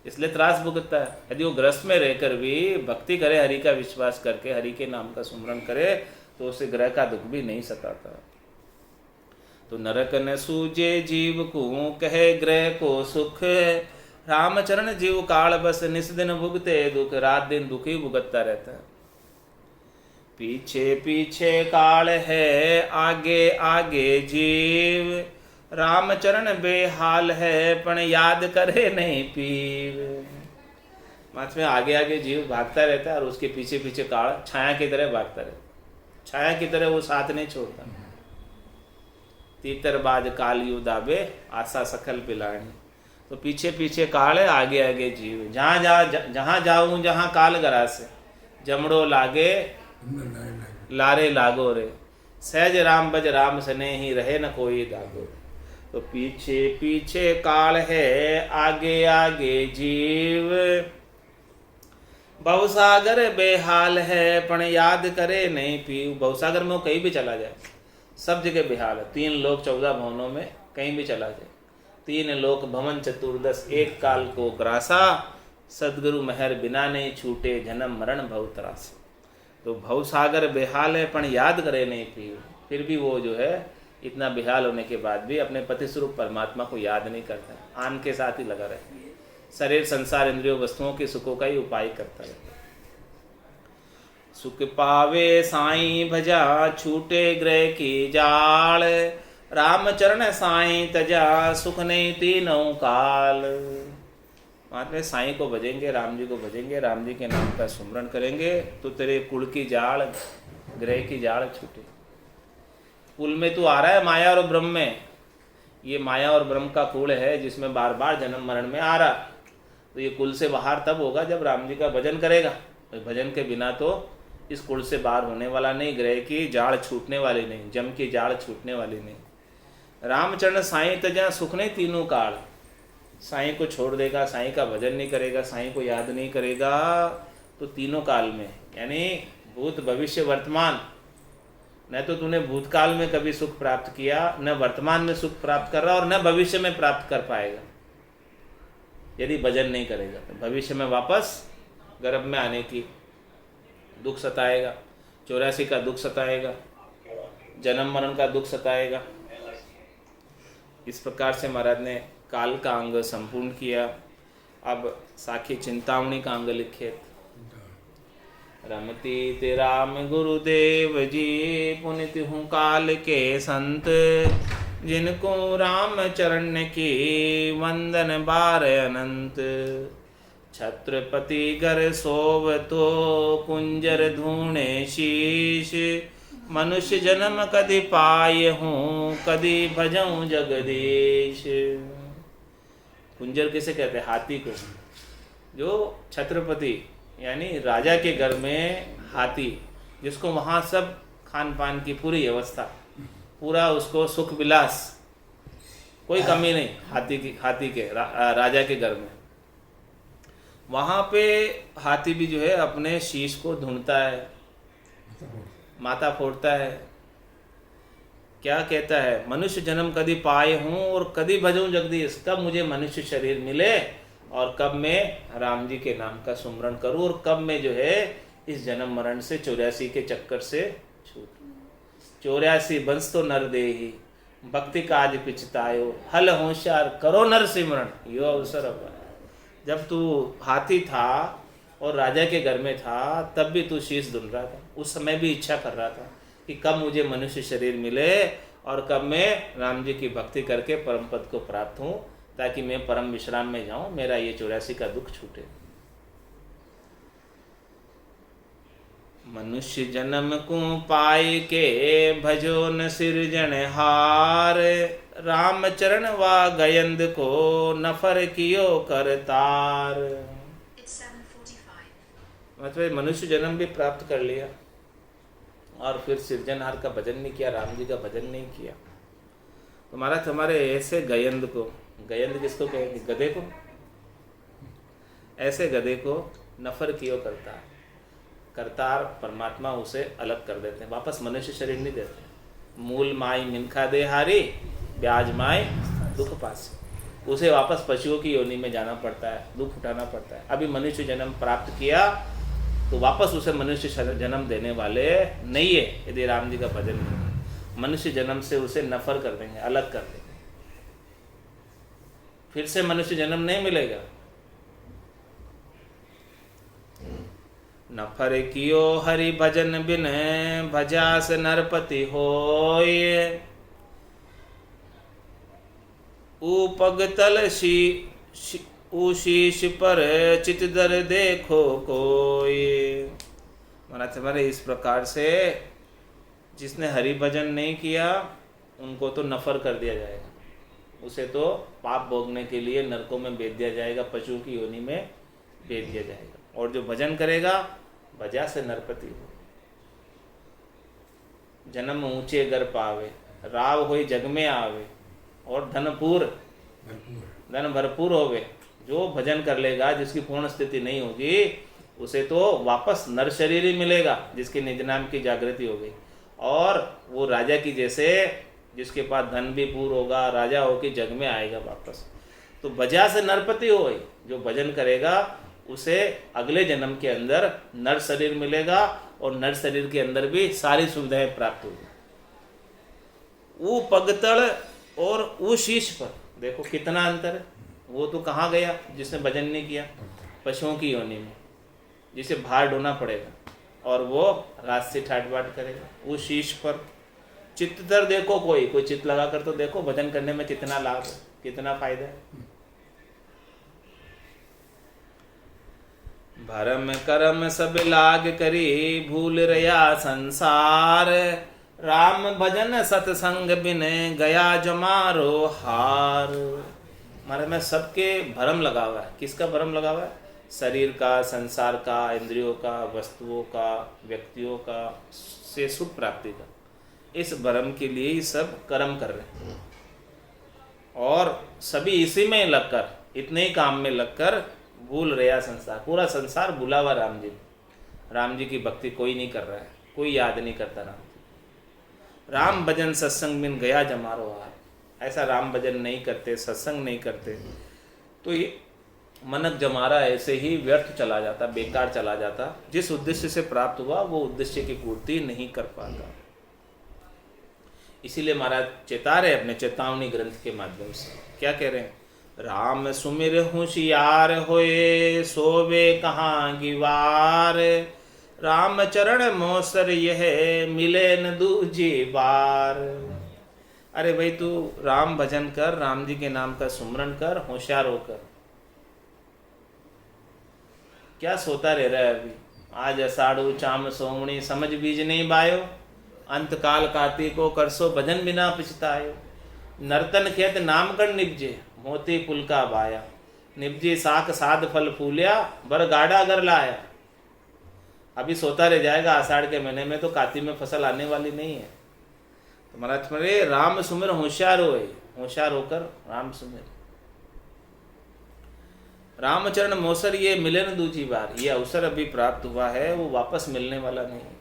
इसलिए त्रास भुगतता है। यदि वो ग्रस्त में रहकर भी भक्ति करे, हरि का विश्वास करके हरि के नाम का सुमरन करे, तो उसे ग्रह का दुख भी नहीं सताता। तो नरक न सूझे जीव को कहे ग्रह को सुख, रामचरण जीव काल बस निस दिन भुगते दुख। रात दिन दुख ही भुगतता रहता है। पीछे पीछे काल है आगे आगे जीव, रामचरण बेहाल है पण याद करे नहीं पीव। माच में आगे आगे जीव भागता रहता है और उसके पीछे पीछे काल छाया की तरह भागता रहता है। छाया की तरह वो साथ नहीं छोड़ता। तीतरबाज काल यू दाबे आशा सकल पिलानी। तो पीछे पीछे काल है, आगे आगे जीव। जहाँ जाऊं जहाँ काल गरा से, जमड़ो लागे लारे लागो रे, सहज राम बज राम सने ही रहे न कोई दागो। तो पीछे पीछे काल है आगे आगे जीव, भवसागर बेहाल है पण याद करे नहीं पीव। भवसागर में वो कहीं भी चला जाए, सब जगह बेहाल है। 3 लोक 14 भवनों में कहीं भी चला जाए। 3 लोक भवन चतुर्दश एक काल को ग्रासा, सदगुरु मेहर बिना नहीं छूटे जन्म मरण भव त्रास। तो भवसागर बेहाल है पण याद करे नहीं पीव। फिर भी वो जो है इतना बेहाल होने के बाद भी अपने पति स्वरूप परमात्मा को याद नहीं करता है। आन के साथ ही लगा रहता है। शरीर संसार इंद्रियों वस्तुओं के सुखों का ही उपाय करता रहता है। सुख पावे साईं भजा छूटे ग्रह की जाल, रामचरण साईं तजा सुख नहीं तीनों काल। महात्मा साईं को भजेंगे, राम जी को भजेंगे, राम जी के नाम का सुमरण करेंगे, तो तेरे कुल की जाड़, ग्रह की जाड़ छूटे। कुल में तू आ रहा है माया और ब्रह्म में, ये माया और ब्रह्म का कुल है जिसमें बार बार जन्म मरण में आ रहा। तो ये कुल से बाहर तब होगा जब राम जी का भजन करेगा। तो भजन के बिना तो इस कुल से बाहर होने वाला नहीं, ग्रह की जाड़ छूटने वाली नहीं, जम की जाड़ छूटने वाली नहीं। रामचरण साईं तजा सुख नहीं तीनों काल। साईं को छोड़ देगा, साईं का भजन नहीं करेगा, साईं को याद नहीं करेगा, तो तीनों काल में, यानी भूत भविष्य वर्तमान, न तो तूने भूतकाल में कभी सुख प्राप्त किया, न वर्तमान में सुख प्राप्त कर रहा, और न भविष्य में प्राप्त कर पाएगा यदि भजन नहीं करेगा। तो भविष्य में वापस गर्भ में आने की दुख सताएगा, 84 का दुख सताएगा, जन्म मरण का दुख सताएगा। इस प्रकार से महाराज ने काल का अंग संपूर्ण किया। अब साखी चिंतामणि का अंग लिखे। रमती ते राम गुरुदेव जी, पुनित हूँ काल के संत, जिनको राम चरण की वंदन बार अनंत। छत्रपति घर सोवतो कुंजर धूणे शीश, मनुष्य जन्म कदि पाए हूँ कदि भजऊं जगदीश। कुंजर किसे कहते हैं? हाथी को। जो छत्रपति यानी राजा के घर में हाथी, जिसको वहाँ सब खान पान की पूरी व्यवस्था, पूरा उसको सुख विलास, कोई कमी नहीं हाथी के राजा के घर में। वहाँ पे हाथी भी जो है अपने शीश को ढूंढता है, माथा फोड़ता है। क्या कहता है? मनुष्य जन्म कभी पाए हूँ और कभी भजूं जगदीश। कब मुझे मनुष्य शरीर मिले और कब मैं राम जी के नाम का सुमरण करूँ और कब मैं जो है इस जन्म मरण से 84 के चक्कर से छूटूं। 84 बंस तो नर देही, भक्ति काज पिछतायो, हल होशियार करो नर सिमरण, यो अवसर अपन। जब तू हाथी था और राजा के घर में था तब भी तू शीश ढूंढ रहा था। उस समय भी इच्छा कर रहा था कि कब मुझे मनुष्य शरीर मिले और कब मैं राम जी की भक्ति करके परम पद को प्राप्त हूँ, ताकि मैं परम विश्राम में जाऊं, मेरा ये 84 का दुख छूटे। मनुष्य जन्म को पाए के भजो न सिरजनहार, राम चरण वा गयंद को नफर कियो करतार। मतलब मनुष्य जन्म भी प्राप्त कर लिया और फिर सिरजनहार का भजन नहीं किया, राम जी का भजन नहीं किया। तुम्हारे ऐसे गयंद को, गयंद किसको कहेंगे? गधे को। ऐसे गधे को नफर कियो करतार, करतार परमात्मा उसे अलग कर देते हैं, वापस मनुष्य शरीर नहीं देते। मूल माई मिनखा दे हारी, ब्याज माई दुख पास। उसे वापस पशुओं की योनि में जाना पड़ता है, दुख उठाना पड़ता है। अभी मनुष्य जन्म प्राप्त किया तो वापस उसे मनुष्य जन्म देने वाले नहीं है यदि राम जी का भजन नहीं। मनुष्य जन्म से उसे नफर कर देंगे, अलग कर देंगे, फिर से मनुष्य जन्म नहीं मिलेगा। नफर कियो हरि भजन बिन, भजास नरपति होय, उपगतल शीश पर चितदर देखो कोई। महाराज हमारे इस प्रकार से जिसने हरि भजन नहीं किया उनको तो नफर कर दिया जाएगा, उसे तो पाप भोगने के लिए नरकों में भेज दिया जाएगा, पशुओं की योनि में भेज दिया जाएगा। और जो भजन करेगा भजा से नरपति हो, जन्म ऊंचे घर पावे, राव होई जग में आवे, और धन भरपूर होवे। जो भजन कर लेगा, जिसकी पूर्ण स्थिति नहीं होगी, उसे तो वापस नर शरीर ही मिलेगा, जिसके निज नाम की जागृति हो गई। और वो राजा की जैसे, जिसके पास धन भी पूर्ण होगा, राजा होके जग में आएगा वापस। तो भजा से नरपति हो, जो भजन करेगा उसे अगले जन्म के अंदर नर शरीर मिलेगा और नर शरीर के अंदर भी सारी सुविधाएं प्राप्त होगी। वो पगतल और वो शीश पर देखो कितना अंतर है। वो तो कहाँ गया जिसने भजन नहीं किया? पशुओं की योनि में, जिसे भार ढोना पड़ेगा और वो रात से ठाट बाट करेगा। वो शीश पर चित्त दर देखो, कोई चित्त लगा कर तो देखो भजन करने में कितना लाभ है, कितना फायदा है। भरम करम सब लाग करी, भूल रया संसार, राम भजन सतसंग बिन गया जमारो हार। हमारे में सबके भरम लगा हुआ है। किसका भरम लगा हुआ है? शरीर का, संसार का, इंद्रियों का, वस्तुओं का, व्यक्तियों का, से सुख प्राप्ति का। इस भरम के लिए ही सब कर्म कर रहे हैं और सभी इसी में लगकर, इतने ही काम में लगकर भूल रहा संसार। पूरा संसार भूला हुआ राम जी की भक्ति कोई नहीं कर रहा है, कोई याद नहीं करता राम जी। राम भजन सत्संग बिन गया जमारो हार। ऐसा राम भजन नहीं करते, सत्संग नहीं करते तो ये मनक जमारा ऐसे ही व्यर्थ चला जाता, बेकार चला जाता। जिस उद्देश्य से प्राप्त हुआ वो उद्देश्य की पूर्ति नहीं कर पाता। इसीलिए महाराज चेता रहे अपने चेतावनी ग्रंथ के माध्यम से। क्या कह रहे हैं? राम सुमिर होशियार होए, सोवे कहाँ गिवार, राम चरण मोसर यह मिले न दूजी बार। अरे भाई तू राम भजन कर, राम जी के नाम का सुमरण कर, होशियार होकर। क्या सोता रह रहा है अभी? आज अषाढ़ू चाम सोमणी समझ बीज नहीं बायो, अंत काल कार्तिको करसो भजन बिना पछतायो। नर्तन खेत नामगढ़ निपजे, मोती पुलका बाया, निपजे साख साध फल फूलिया, बर गाड़ा अगर लाया। अभी सोता रह जाएगा, आषाढ़ के महीने में तो काती में फसल आने वाली नहीं है। तो महाराज मेरे राम सुमिर होशियार होए, होशियार होकर राम सुमिर। रामचरण मोसर ये मिले न दूजी बार, ये अवसर अभी प्राप्त हुआ है, वो वापस मिलने वाला नहीं है।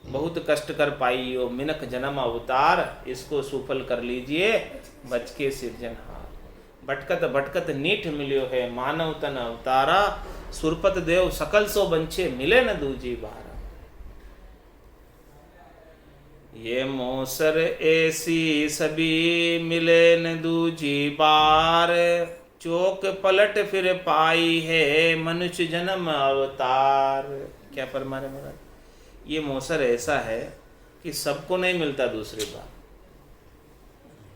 बहुत कष्ट कर पाइयो मिनख जन्म अवतार, इसको सुफल कर लीजिए बच के सिरजनहार। भटकत भटकत नीठ मिलियो है मानव तन अवतारा, सुरपत देव सकल सो बंछे मिले न दूजी बार। ये मोसर ऐसी सभी मिले न दूजी बार, चौक पलट फिर पाई है मनुष्य जन्म अवतार। क्या फरमा रहे महाराज? ये मोसर ऐसा है कि सबको नहीं मिलता दूसरी बार।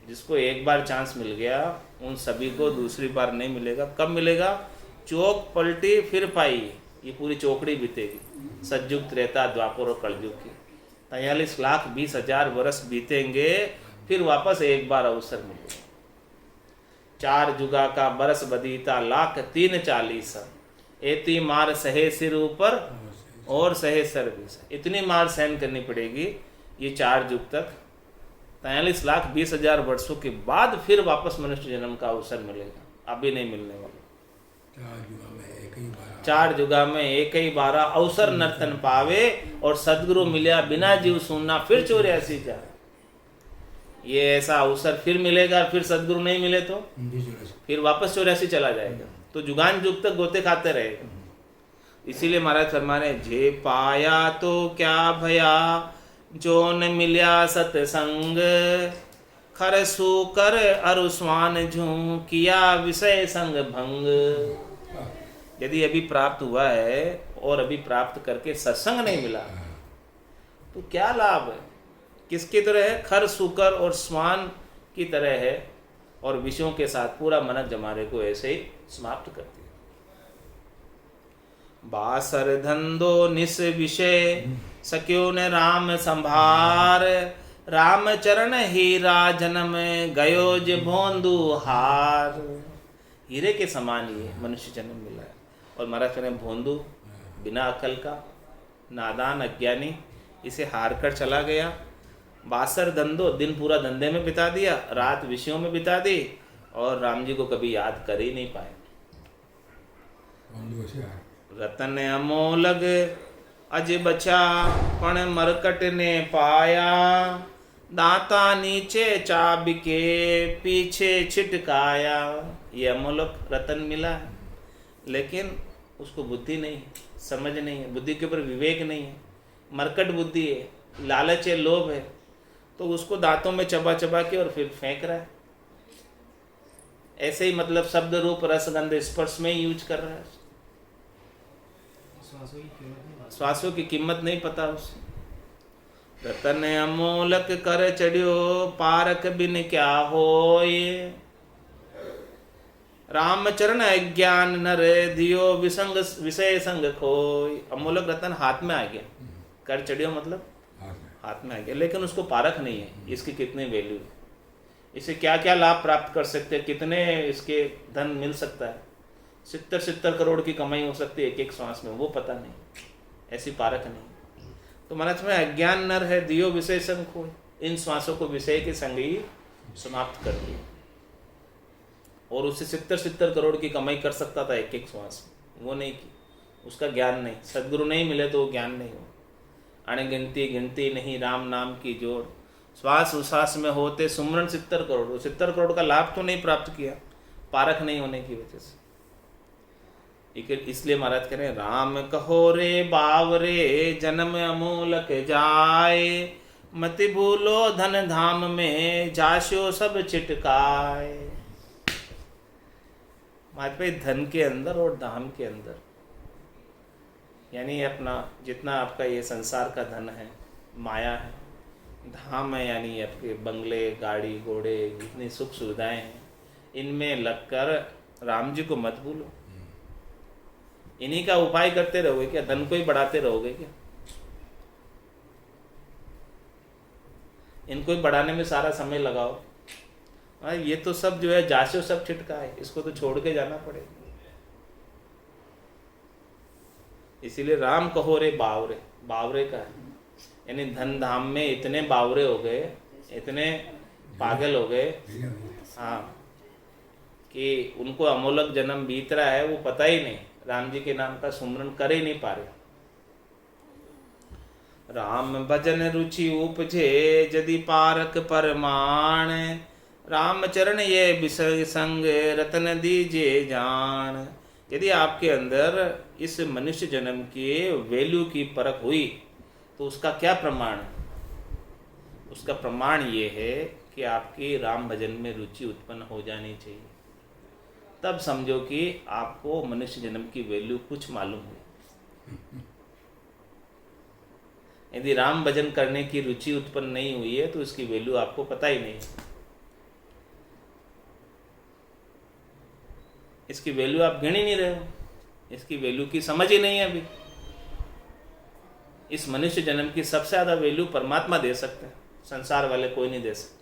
जिसको एक बार चांस मिल गया उन सभी को दूसरी बार नहीं मिलेगा। कब मिलेगा? चौक पलटी फिर पाई, ये पूरी चौकड़ी बीतेगी। सतयुग त्रेता द्वापर और कलयुग की 43,20,000 वर्ष बीतेंगे, फिर वापस एक बार अवसर मिलेगा। 4 जुगा का बरस बदीता 1,03,40, एती मार सहे सिर ऊपर और सहे सर भी। इतनी मार सहन करनी पड़ेगी ये 4 जुग तक। 43,20,000 वर्षों के बाद फिर वापस मनुष्य जन्म का अवसर मिलेगा, अभी नहीं मिलने वाला। 4 जुगा में एक ही बारा अवसर नर्तन पावे, और सदगुरु मिलिया बिना जीव सुनना फिर 84 जा। ये ऐसा अवसर फिर मिलेगा, फिर सदगुरु नहीं मिले तो फिर वापस 84 चला जाएगा। तो जुगान जुग तक गोते खाते रहेगा। इसीलिए महाराज फरमा रहे, जे पाया तो क्या भया, जो न मिल्या सतसंग, खर सुकर अरुस्वान झूं, किया विषय संग भंग। यदि अभी प्राप्त हुआ है और अभी प्राप्त करके सत्संग नहीं मिला तो क्या लाभ है? किसकी तरह है? खर सुकर और स्वान की तरह है, और विषयों के साथ पूरा मनक जमारे को ऐसे ही समाप्त करती है। बासर धंधो निस विषय, सक्यो न राम संभार, राम चरण हीरा जन्म, गयो जे भोंदू हार। हीरे के समान ये मनुष्य जन्म मिला है। और महाराज कह रहे भोंदू, बिना अकल का, नादान अज्ञानी, इसे हार कर चला गया। बासर धंधो, दिन पूरा धंधे में बिता दिया, रात विषयों में बिता दी, और राम जी को कभी याद कर ही नहीं पाए। रतन अमोलग अज बचा, पण मरकट ने पाया, दांता नीचे चाबी के पीछे छिटकाया। ये अमोलक रतन मिला है, लेकिन उसको बुद्धि नहीं है, समझ नहीं है, बुद्धि के ऊपर विवेक नहीं है, मरकट बुद्धि है, लालच है, लोभ है, तो उसको दांतों में चबा चबा के और फिर फेंक रहा है। ऐसे ही मतलब शब्द रूप रस गंध स्पर्श में ही यूज कर रहा है। श्वासों की कीमत नहीं पता उसे। रतन अमोलक कर चढ़ियो, पारक बिन क्या होए, रामचरण अज्ञान नर, दियो विसंग विषय संग खोय। अमोलक रतन हाथ में आ गया, कर चढ़ियो मतलब हाथ में आ गया, लेकिन उसको पारख नहीं है इसकी कितनी वैल्यू है, इसे क्या क्या लाभ प्राप्त कर सकते हैं, कितने इसके धन मिल सकता है। 70 करोड़ की कमाई हो सकती है एक एक श्वास में, वो पता नहीं, ऐसी पारख नहीं। तो महाराज में अज्ञान नर है, दियो विषय संग खोय। इन श्वासों को विषय के संग ही समाप्त कर दिया, और उसे 70 करोड़ की कमाई कर सकता था एक एक श्वास, वो नहीं की, उसका ज्ञान नहीं। सदगुरु नहीं मिले तो वो ज्ञान नहीं हो। अणगिनती गिनती नहीं राम नाम की जोड़, श्वास उश्वास में होते सुमरण 70 करोड़। 70 करोड़ का लाभ तो नहीं प्राप्त किया, पारख नहीं होने की वजह से। इसलिए महाराज कह रहे हैं, राम कहो रे बावरे, जन्म अमूलक जाए, मति भूलो धन धाम में, जाशो सब चिटकाए। महाराज भाई धन के अंदर और धाम के अंदर, यानी अपना जितना आपका ये संसार का धन है, माया है, धाम है यानी आपके बंगले गाड़ी घोड़े जितनी सुख सुविधाएं हैं, इनमें लगकर राम जी को मत भूलो। इन्हीं का उपाय करते रहोगे क्या? धन को ही बढ़ाते रहोगे क्या? इनको ही बढ़ाने में सारा समय लगाओ। ये तो सब जो है जासो सब छिटका है, इसको तो छोड़ के जाना पड़ेगा। इसीलिए राम कहो रे बावरे, बावरे का है, यानी धन धाम में इतने बावरे हो गए, इतने पागल हो गए, हाँ, कि उनको अमोलक जन्म बीत रहा है, वो पता ही नहीं, राम जी के नाम का सुमरन कर ही नहीं पा रहे। राम भजन रुचि उपजे यदि पारक परमाण, राम चरण ये विषय संग रतन दीजिए जान। यदि आपके अंदर इस मनुष्य जन्म के वैल्यू की परख हुई तो उसका क्या प्रमाण है? उसका प्रमाण ये है कि आपकी राम भजन में रुचि उत्पन्न हो जानी चाहिए। तब समझो कि आपको मनुष्य जन्म की वैल्यू कुछ मालूम हुई। यदि राम भजन करने की रुचि उत्पन्न नहीं हुई है तो इसकी वैल्यू आपको पता ही नहीं है। इसकी वैल्यू आप गिन ही नहीं रहे हो, इसकी वैल्यू की समझ ही नहीं है अभी। इस मनुष्य जन्म की सबसे ज्यादा वैल्यू परमात्मा दे सकते हैं, संसार वाले कोई नहीं दे सकते।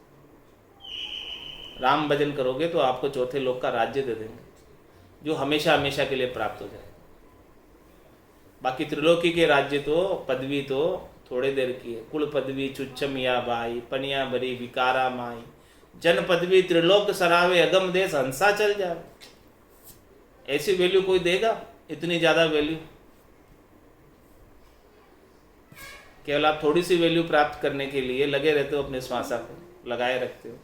राम भजन करोगे तो आपको चौथे लोक का राज्य दे देंगे, जो हमेशा हमेशा के लिए प्राप्त हो जाए। बाकी त्रिलोकी के राज्य तो पदवी तो थोड़े देर की है। कुल पदवी चुच्चम या बाई, पनिया भरी विकारा माई, जन पदवी त्रिलोक सरावे, अगम देश हंसा चल जाए। ऐसी वैल्यू कोई देगा? इतनी ज्यादा वैल्यू? केवल आप थोड़ी सी वैल्यू प्राप्त करने के लिए लगे रहते हो, अपने श्वासा को लगाए रखते हो।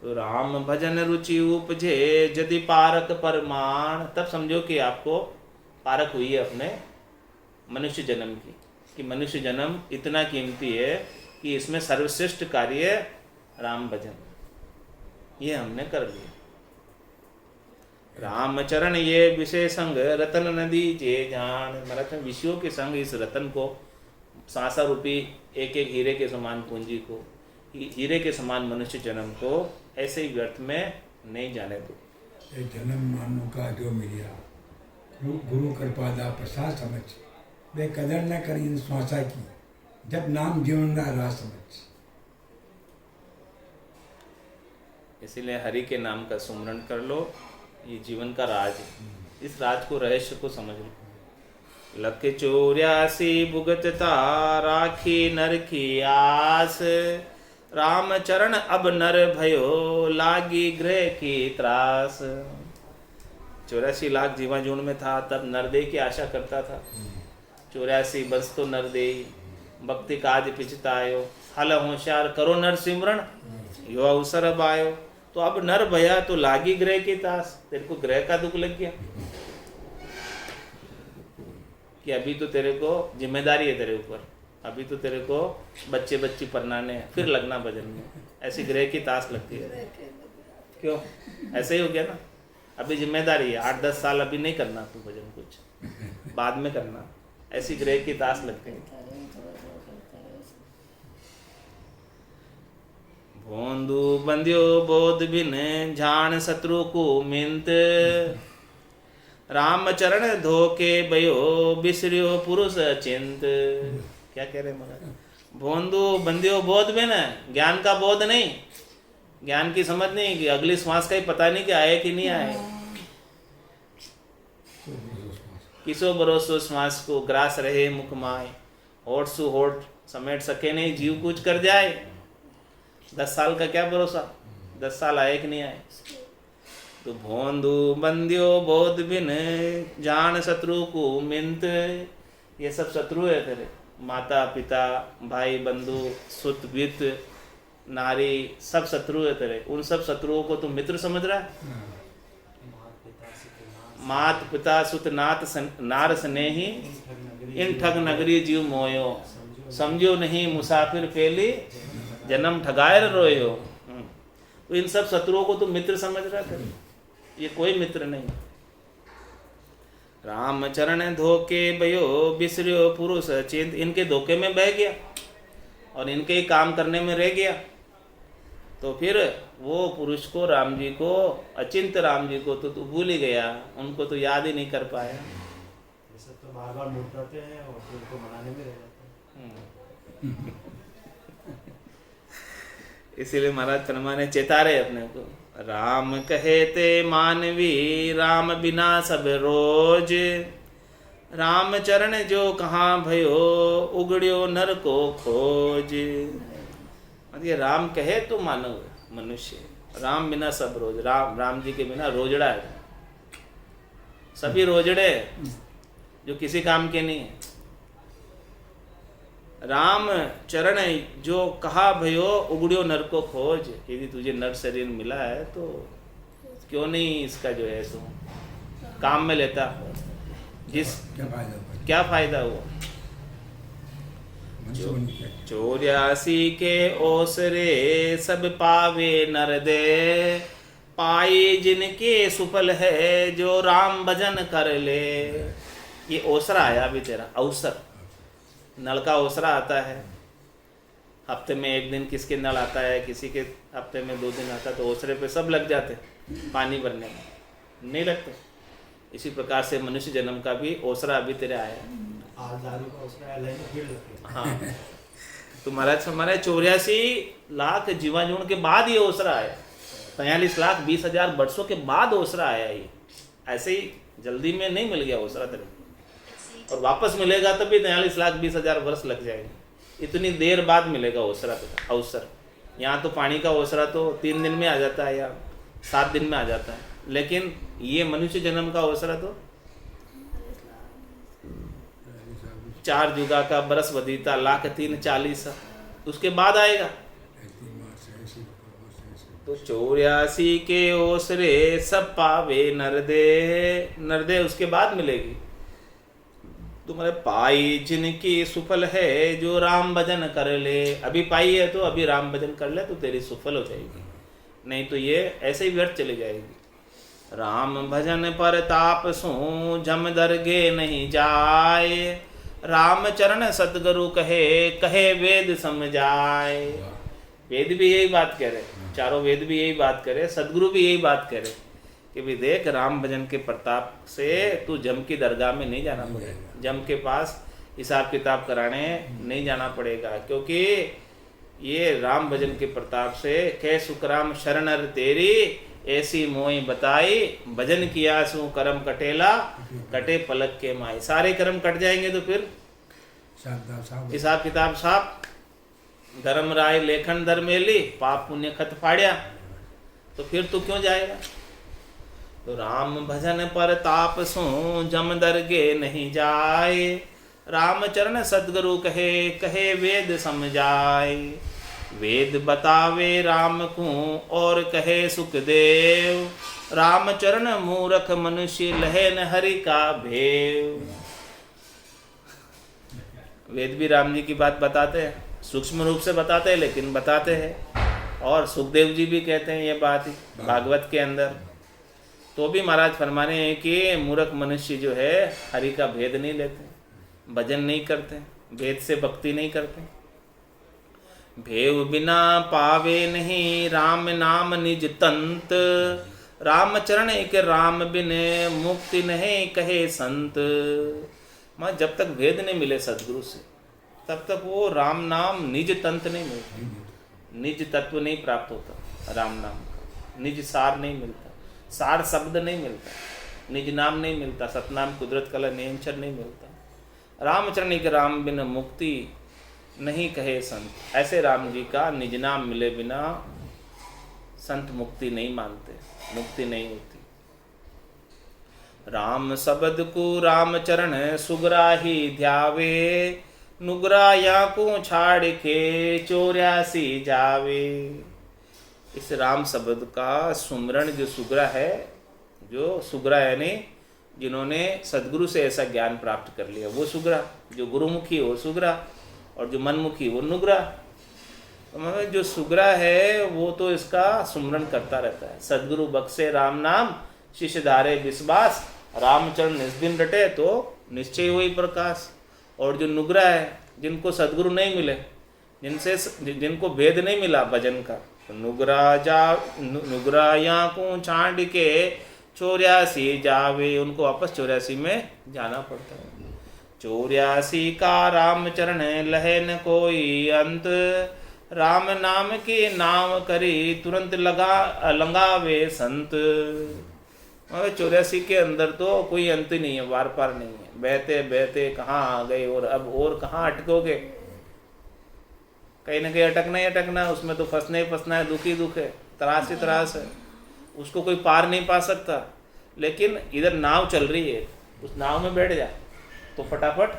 तो राम भजन रुचि उपजे यदि पारक परमाण, तब समझो कि आपको पारक हुई है अपने मनुष्य जन्म की, कि मनुष्य जन्म इतना कीमती है कि इसमें सर्वश्रेष्ठ कार्य राम भजन, ये हमने कर लिया। रामचरण ये विषय संग रतन नदी जे जान, महाराज विषयों के संग इस रतन को, सांसा रूपी एक एक हीरे के समान पूंजी को, हीरे के समान मनुष्य जन्म को ऐसे ही व्यर्थ में नहीं जाने दो। ये जन्म मानो का जो मिला गुरु कृपा दा प्रसाद समझ, वे कदर न करी इन स्वासा की, जब नाम जीवन दा राह समझ। इसीलिए हरि के नाम का सुमरन कर लो, ये जीवन का राज है। इस राज को, रहस्य को समझ लो। लख 84 भुगतता राखी नर की आस, राम चरण अब नर भयो लागी ग्रह की त्रास। 84 लाख जीवा झुंड में था, तब नरदेह की आशा करता था। 84 बस तो नरदेह भक्ति काज पिछतायो, हल होशियार करो नर सिमरण, यो अवसर अब आयो। तो अब नर भया तो लागी ग्रह की तास, तेरे को ग्रह का दुख लग गया कि अभी तो तेरे को जिम्मेदारी है तेरे ऊपर, अभी तो तेरे को बच्चे बच्ची परनाने हैं, फिर लगना भजन में। ऐसी ग्रह की तास लगती है। क्यों? ऐसे ही हो गया ना, अभी जिम्मेदारी है, 8-10 साल अभी नहीं करना तू भजन, कुछ बाद में करना, ऐसी ग्रह की तास लगती है। भोंदू बंध्यो बोध बिन झाण शत्रु को मिंत, राम चरण धोके भयो बिसरियो पुरुष चिंत। क्या कह रहे महाराज? भोंदू बंध्यो बोध बिन, ज्ञान का बोध नहीं, ज्ञान की समझ नहीं, कि अगली श्वास का ही पता नहीं कि आए कि नहीं आए। किसो भरोसो श्वास को, ग्रास रहे मुख माय, होठ सु होठ समेट सके नहीं, जीव कुछ कर जाए। 10 साल का क्या भरोसा, 10 साल आए कि नहीं आए। तो भोंदू बंध्यो बोध बिन जान शत्रु को मिंत, ये सब शत्रु है तेरे, माता पिता भाई बंधु सुत वित नारी, सब शत्रु है तेरे। उन सब शत्रुओं को तुम मित्र समझ रहा है। मात पिता सुत नात नार स्नेही, इन ठग नगरी जीव मोयो, समझो नहीं मुसाफिर फेली, जन्म ठगायर रोयो। तो इन सब शत्रुओं को तुम मित्र समझ रहा था, ये कोई मित्र नहीं। राम चरण धोके भयो बिसरियो पुरुष चिंत, इनके धोखे में बह गया और इनके ही काम करने में रह गया। तो फिर वो पुरुष को, राम जी को, अचिंत राम जी को तो तू भूल ही गया, उनको तो याद ही नहीं कर पाया। ऐसे तो बार बार मुड़ जाते हैं और फिर उनको मनाने में रह जाते हैं। इसीलिए महाराज फरमाने चेता रहे अपने को, राम कहे ते मानवी राम बिना सब रोज, राम चरण जो कहाँ भयो उगड़ियो नर को खोज। मतलब राम कहे तो मानव मनुष्य, राम बिना सब रोज, राम जी के बिना रोजड़ा है, सभी रोजड़े जो किसी काम के नहीं है। राम चरण जो कहा भयो उगड़ियो नर को खोज, यदि तुझे नर शरीर मिला है तो क्यों नहीं इसका जो है सो काम में लेता, जिस क्या फायदा हुआ। 84 के ओसरे सब पावे नर दे, पाई जिनके सुफल है जो राम भजन कर ले। ये ओसरा आया अभी तेरा, अवसर, नल का ओसरा आता है, हफ्ते में एक दिन किसके नल आता है, किसी के हफ्ते में 2 दिन आता है, तो ओसरे पे सब लग जाते पानी भरने में, नहीं लगते। इसी प्रकार से मनुष्य जन्म का भी ओसरा अभी तेरे आया है। हाँ, तो महाराज हमारे 84 लाख जीवाणुओं के बाद ये ओसरा आया, 43,20,000 वर्षों के बाद ओसरा आया। ये ऐसे ही जल्दी में नहीं मिल गया ओसरा तेरे, और वापस मिलेगा तभी 43,20,000 वर्ष लग जाएंगे। इतनी देर बाद मिलेगा ओसरा तो अवसर। यहाँ तो पानी का ओसरा तो 3 दिन में आ जाता है या 7 दिन में आ जाता है, लेकिन ये मनुष्य जन्म का ओसरा तो 4 जुगा का बरस बदीता 1,03,40 उसके बाद आएगा। तो 84 के ओसरे सब पावे नरदे उसके बाद मिलेगी। तुम्हारे पाई जिनकी सुफल है जो राम भजन कर ले, अभी पाई है तो अभी राम भजन कर ले तो तेरी सुफल हो जाएगी, नहीं तो ये ऐसे ही व्यर्थ चली जाएगी। राम भजन पर ताप सो जम दरगे नहीं जाए, राम चरण सतगुरु कहे वेद समझाए। वेद भी यही बात कह रहे, चारों वेद भी यही बात करे, सदगुरु भी यही बात करे कि भी देख राम भजन के प्रताप से तू जम की दरगाह में नहीं जाना पड़ेगा, जम के पास हिसाब किताब कराने नहीं जाना पड़ेगा, क्योंकि ये राम भजन के प्रताप से कै सुखराम शरणर तेरी ऐसी मोई बताई, भजन किया सु कर्म कटेला कटे पलक के माई। सारे कर्म कट जाएंगे तो फिर हिसाब किताब साफ, धर्म राय लेखन धर्मेली पाप पुण्य खत फाड़िया, तो फिर तू क्यों जाएगा। तो राम भजन पर ताप सो जम दरगे नहीं जाए, राम चरण सतगुरु कहे वेद समझाए। वेद बतावे राम को और कहे सुखदेव, राम चरण मूरख मनुष्य लहे न हरि का भेव। वेद भी राम जी की बात बताते हैं, सूक्ष्म रूप से बताते हैं लेकिन बताते हैं, और सुखदेव जी भी कहते हैं ये बात ही भागवत के अंदर। तो भी महाराज फरमाने हैं कि मूर्ख मनुष्य जो है हरि का भेद नहीं लेते, भजन नहीं करते, भेद से भक्ति नहीं करते। भेव बिना पावे नहीं राम नाम निज तंत, राम चरण एक राम बिने मुक्ति नहीं कहे संत। मां जब तक भेद नहीं मिले सदगुरु से तब तक वो राम नाम निज तंत नहीं मिलता, निज तत्व नहीं प्राप्त होता, राम नाम का निज सार नहीं मिलता, सार शब्द नहीं मिलता, निज नाम नहीं मिलता, सतनाम कुदरत कला नियंचर नहीं मिलता। रामचरण के राम बिन मुक्ति नहीं कहे संत। ऐसे राम जी का निज नाम मिले बिना संत मुक्ति नहीं मानते, मुक्ति नहीं होती। राम शब्द को राम चरण सुगराही ध्यावे, नुगरा या को छाड़ के 84 जावे। इस राम शब्द का सुमरण जो सुगरा है, जो सुगरा यानी जिन्होंने सदगुरु से ऐसा ज्ञान प्राप्त कर लिया वो सुगरा, जो गुरुमुखी वो सुगरा और जो मनमुखी वो नुगरा। तो मतलब जो सुगरा है वो तो इसका सुमरण करता रहता है। सदगुरु बख्शे राम नाम शिष्य धारे विश्वास, रामचरण निस्दिन रटे तो निश्चय हुई प्रकाश। और जो नुगरा है, जिनको सदगुरु नहीं मिले, जिनको भेद नहीं मिला भजन का, तो नुगरा या को छांड के 84 जावे, उनको वापस 84 में जाना पड़ता है। 84 का राम चरण लहे न कोई अंत, राम नाम के नाम करी तुरंत लंगावे संत। 84 के अंदर तो कोई अंत नहीं है, वार पार नहीं है। बहते बहते कहाँ आ गए और अब और कहाँ अटकोगे। कहीं ना कहीं अटकना ही अटकना, उसमें तो फंसना ही फंसना है, दुख ही दुख है, त्रास ही त्रास है, उसको कोई पार नहीं पा सकता। लेकिन इधर नाव चल रही है, उस नाव में बैठ जा तो फटाफट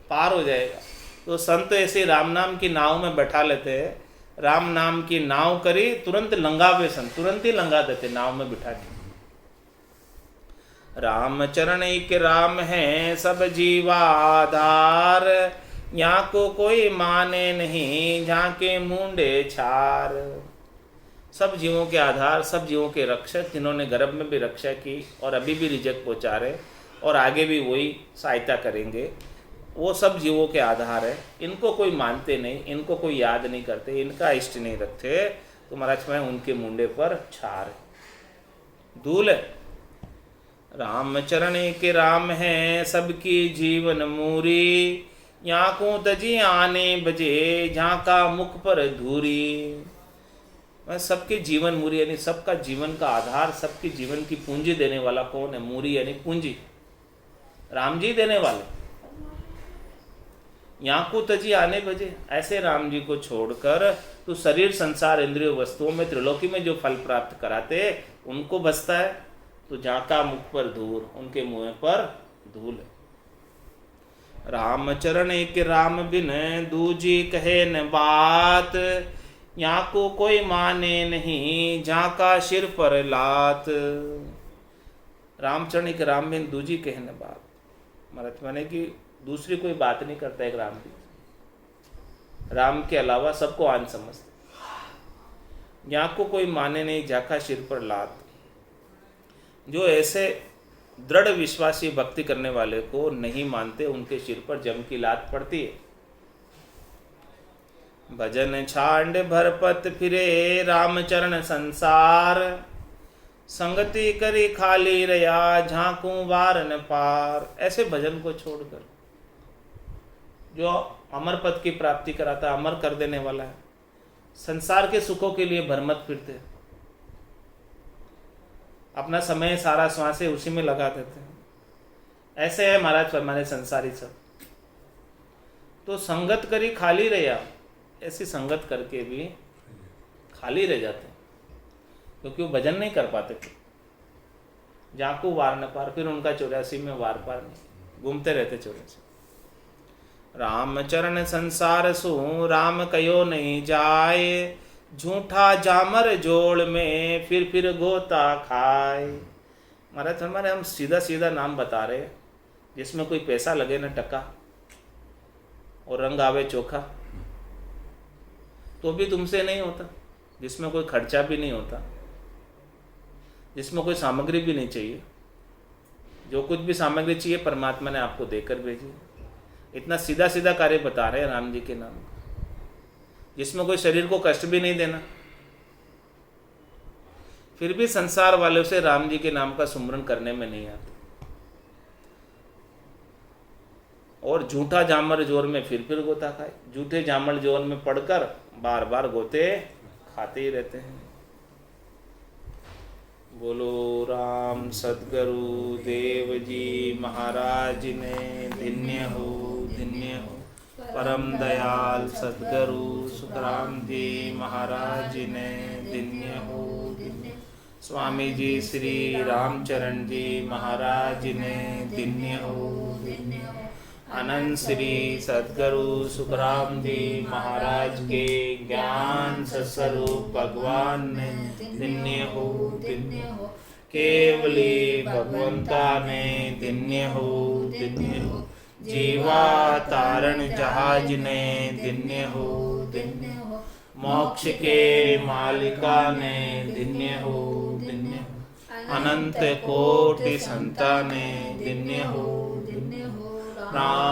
पार हो जाएगा। तो संत ऐसे राम नाम की नाव में बैठा लेते हैं, राम नाम की नाव करी तुरंत लंगावे संत, तुरंत ही लंगा देते नाव में बिठा के। राम चरण एक राम है सब जीवा आधार, यहाँ को कोई माने नहीं झांके मुंडे छार। सब जीवों के आधार, सब जीवों के रक्षक, जिन्होंने गर्भ में भी रक्षा की और अभी भी रिजक पहुँचा रहे और आगे भी वही सहायता करेंगे, वो सब जीवों के आधार है। इनको कोई मानते नहीं, इनको कोई याद नहीं करते, इनका इष्ट नहीं रखते, तो महाराज में उनके मुंडे पर छार है, धूल है। राम चरण के राम है सबकी जीवन मूरी, यहाँ को तजी आने बजे झांका मुख पर धूरी। सबके जीवन मूरी यानी सबका जीवन का आधार, सबके जीवन की पूंजी देने वाला कौन है? मूरी यानी पूंजी, राम जी देने वाले। यहाँ को तजी आने बजे, ऐसे राम जी को छोड़कर तो शरीर संसार इंद्रिय वस्तुओं में त्रिलोकी में जो फल प्राप्त कराते उनको बसता है। तो झांका मुख पर धूल, उनके मुंह पर धूल है। राम चरण एक राम बिन दूजी कहे न बात, यहाँ को कोई माने नहीं झांका सिर पर लात। रामचरण एक राम बिन दूजी कहे न बात, महाराज माने कि दूसरी कोई बात नहीं करता एक राम की, राम के अलावा सबको आन समझते। यहाँ को कोई माने नहीं झांका सिर पर लात। जो ऐसे दृढ़ विश्वासी भक्ति करने वाले को नहीं मानते, उनके सिर पर जम की लात पड़ती है। भजन छांड भरपत फिरे रामचरण संसार, संगति करी खाली रया झांकू बार न पार। ऐसे भजन को छोड़कर जो अमर पद की प्राप्ति कराता, अमर कर देने वाला है, संसार के सुखों के लिए भरमत फिरते, अपना समय सारा श्वासे उसी में लगा देते हैं। ऐसे है महाराज फरमाने संसारी सब। तो संगत करी खाली रहा, ऐसी संगत करके भी खाली रह जाते हैं, क्योंकि वो भजन नहीं कर पाते। जाको वार न पार, फिर उनका 84 में वार पार नहीं, घूमते रहते 84। राम चरण संसार सु राम कयो नहीं जाए, झूठा जामर जोड़ में फिर गोता खाए। महाराज हमारे हम सीधा सीधा नाम बता रहे, जिसमें कोई पैसा लगे न टका और रंग आवे चोखा, तो भी तुमसे नहीं होता। जिसमें कोई खर्चा भी नहीं होता, जिसमें कोई सामग्री भी नहीं चाहिए, जो कुछ भी सामग्री चाहिए परमात्मा ने आपको देकर भेजी। इतना सीधा सीधा कार्य बता रहे हैं राम जी के नाम का, जिसमें कोई शरीर को कष्ट भी नहीं देना, फिर भी संसार वालों से राम जी के नाम का सुमरन करने में नहीं आता। और झूठा जामर जोर में फिर गोता खाए, झूठे जामर जोर में पड़कर बार बार गोते खाते ही रहते हैं। बोलो राम सद्गुरु देव जी महाराज ने धन्य हो परम दयाल सद्गुरु सुखराम जी महाराज ने धन्य हो। स्वामी जी श्री रामचरण जी महाराज ने धन्य हो। अनंत श्री सद्गुरु सुखराम जी महाराज के ज्ञान सत्स्वरूप भगवान ने धन्य हो। केवली भगवंता ने धन्य हो। जीवा तारण जहाज ने धन्य हो। मोक्ष के मालिका ने धन्य हो। अनंत कोटि संता ने धन्य हो। राम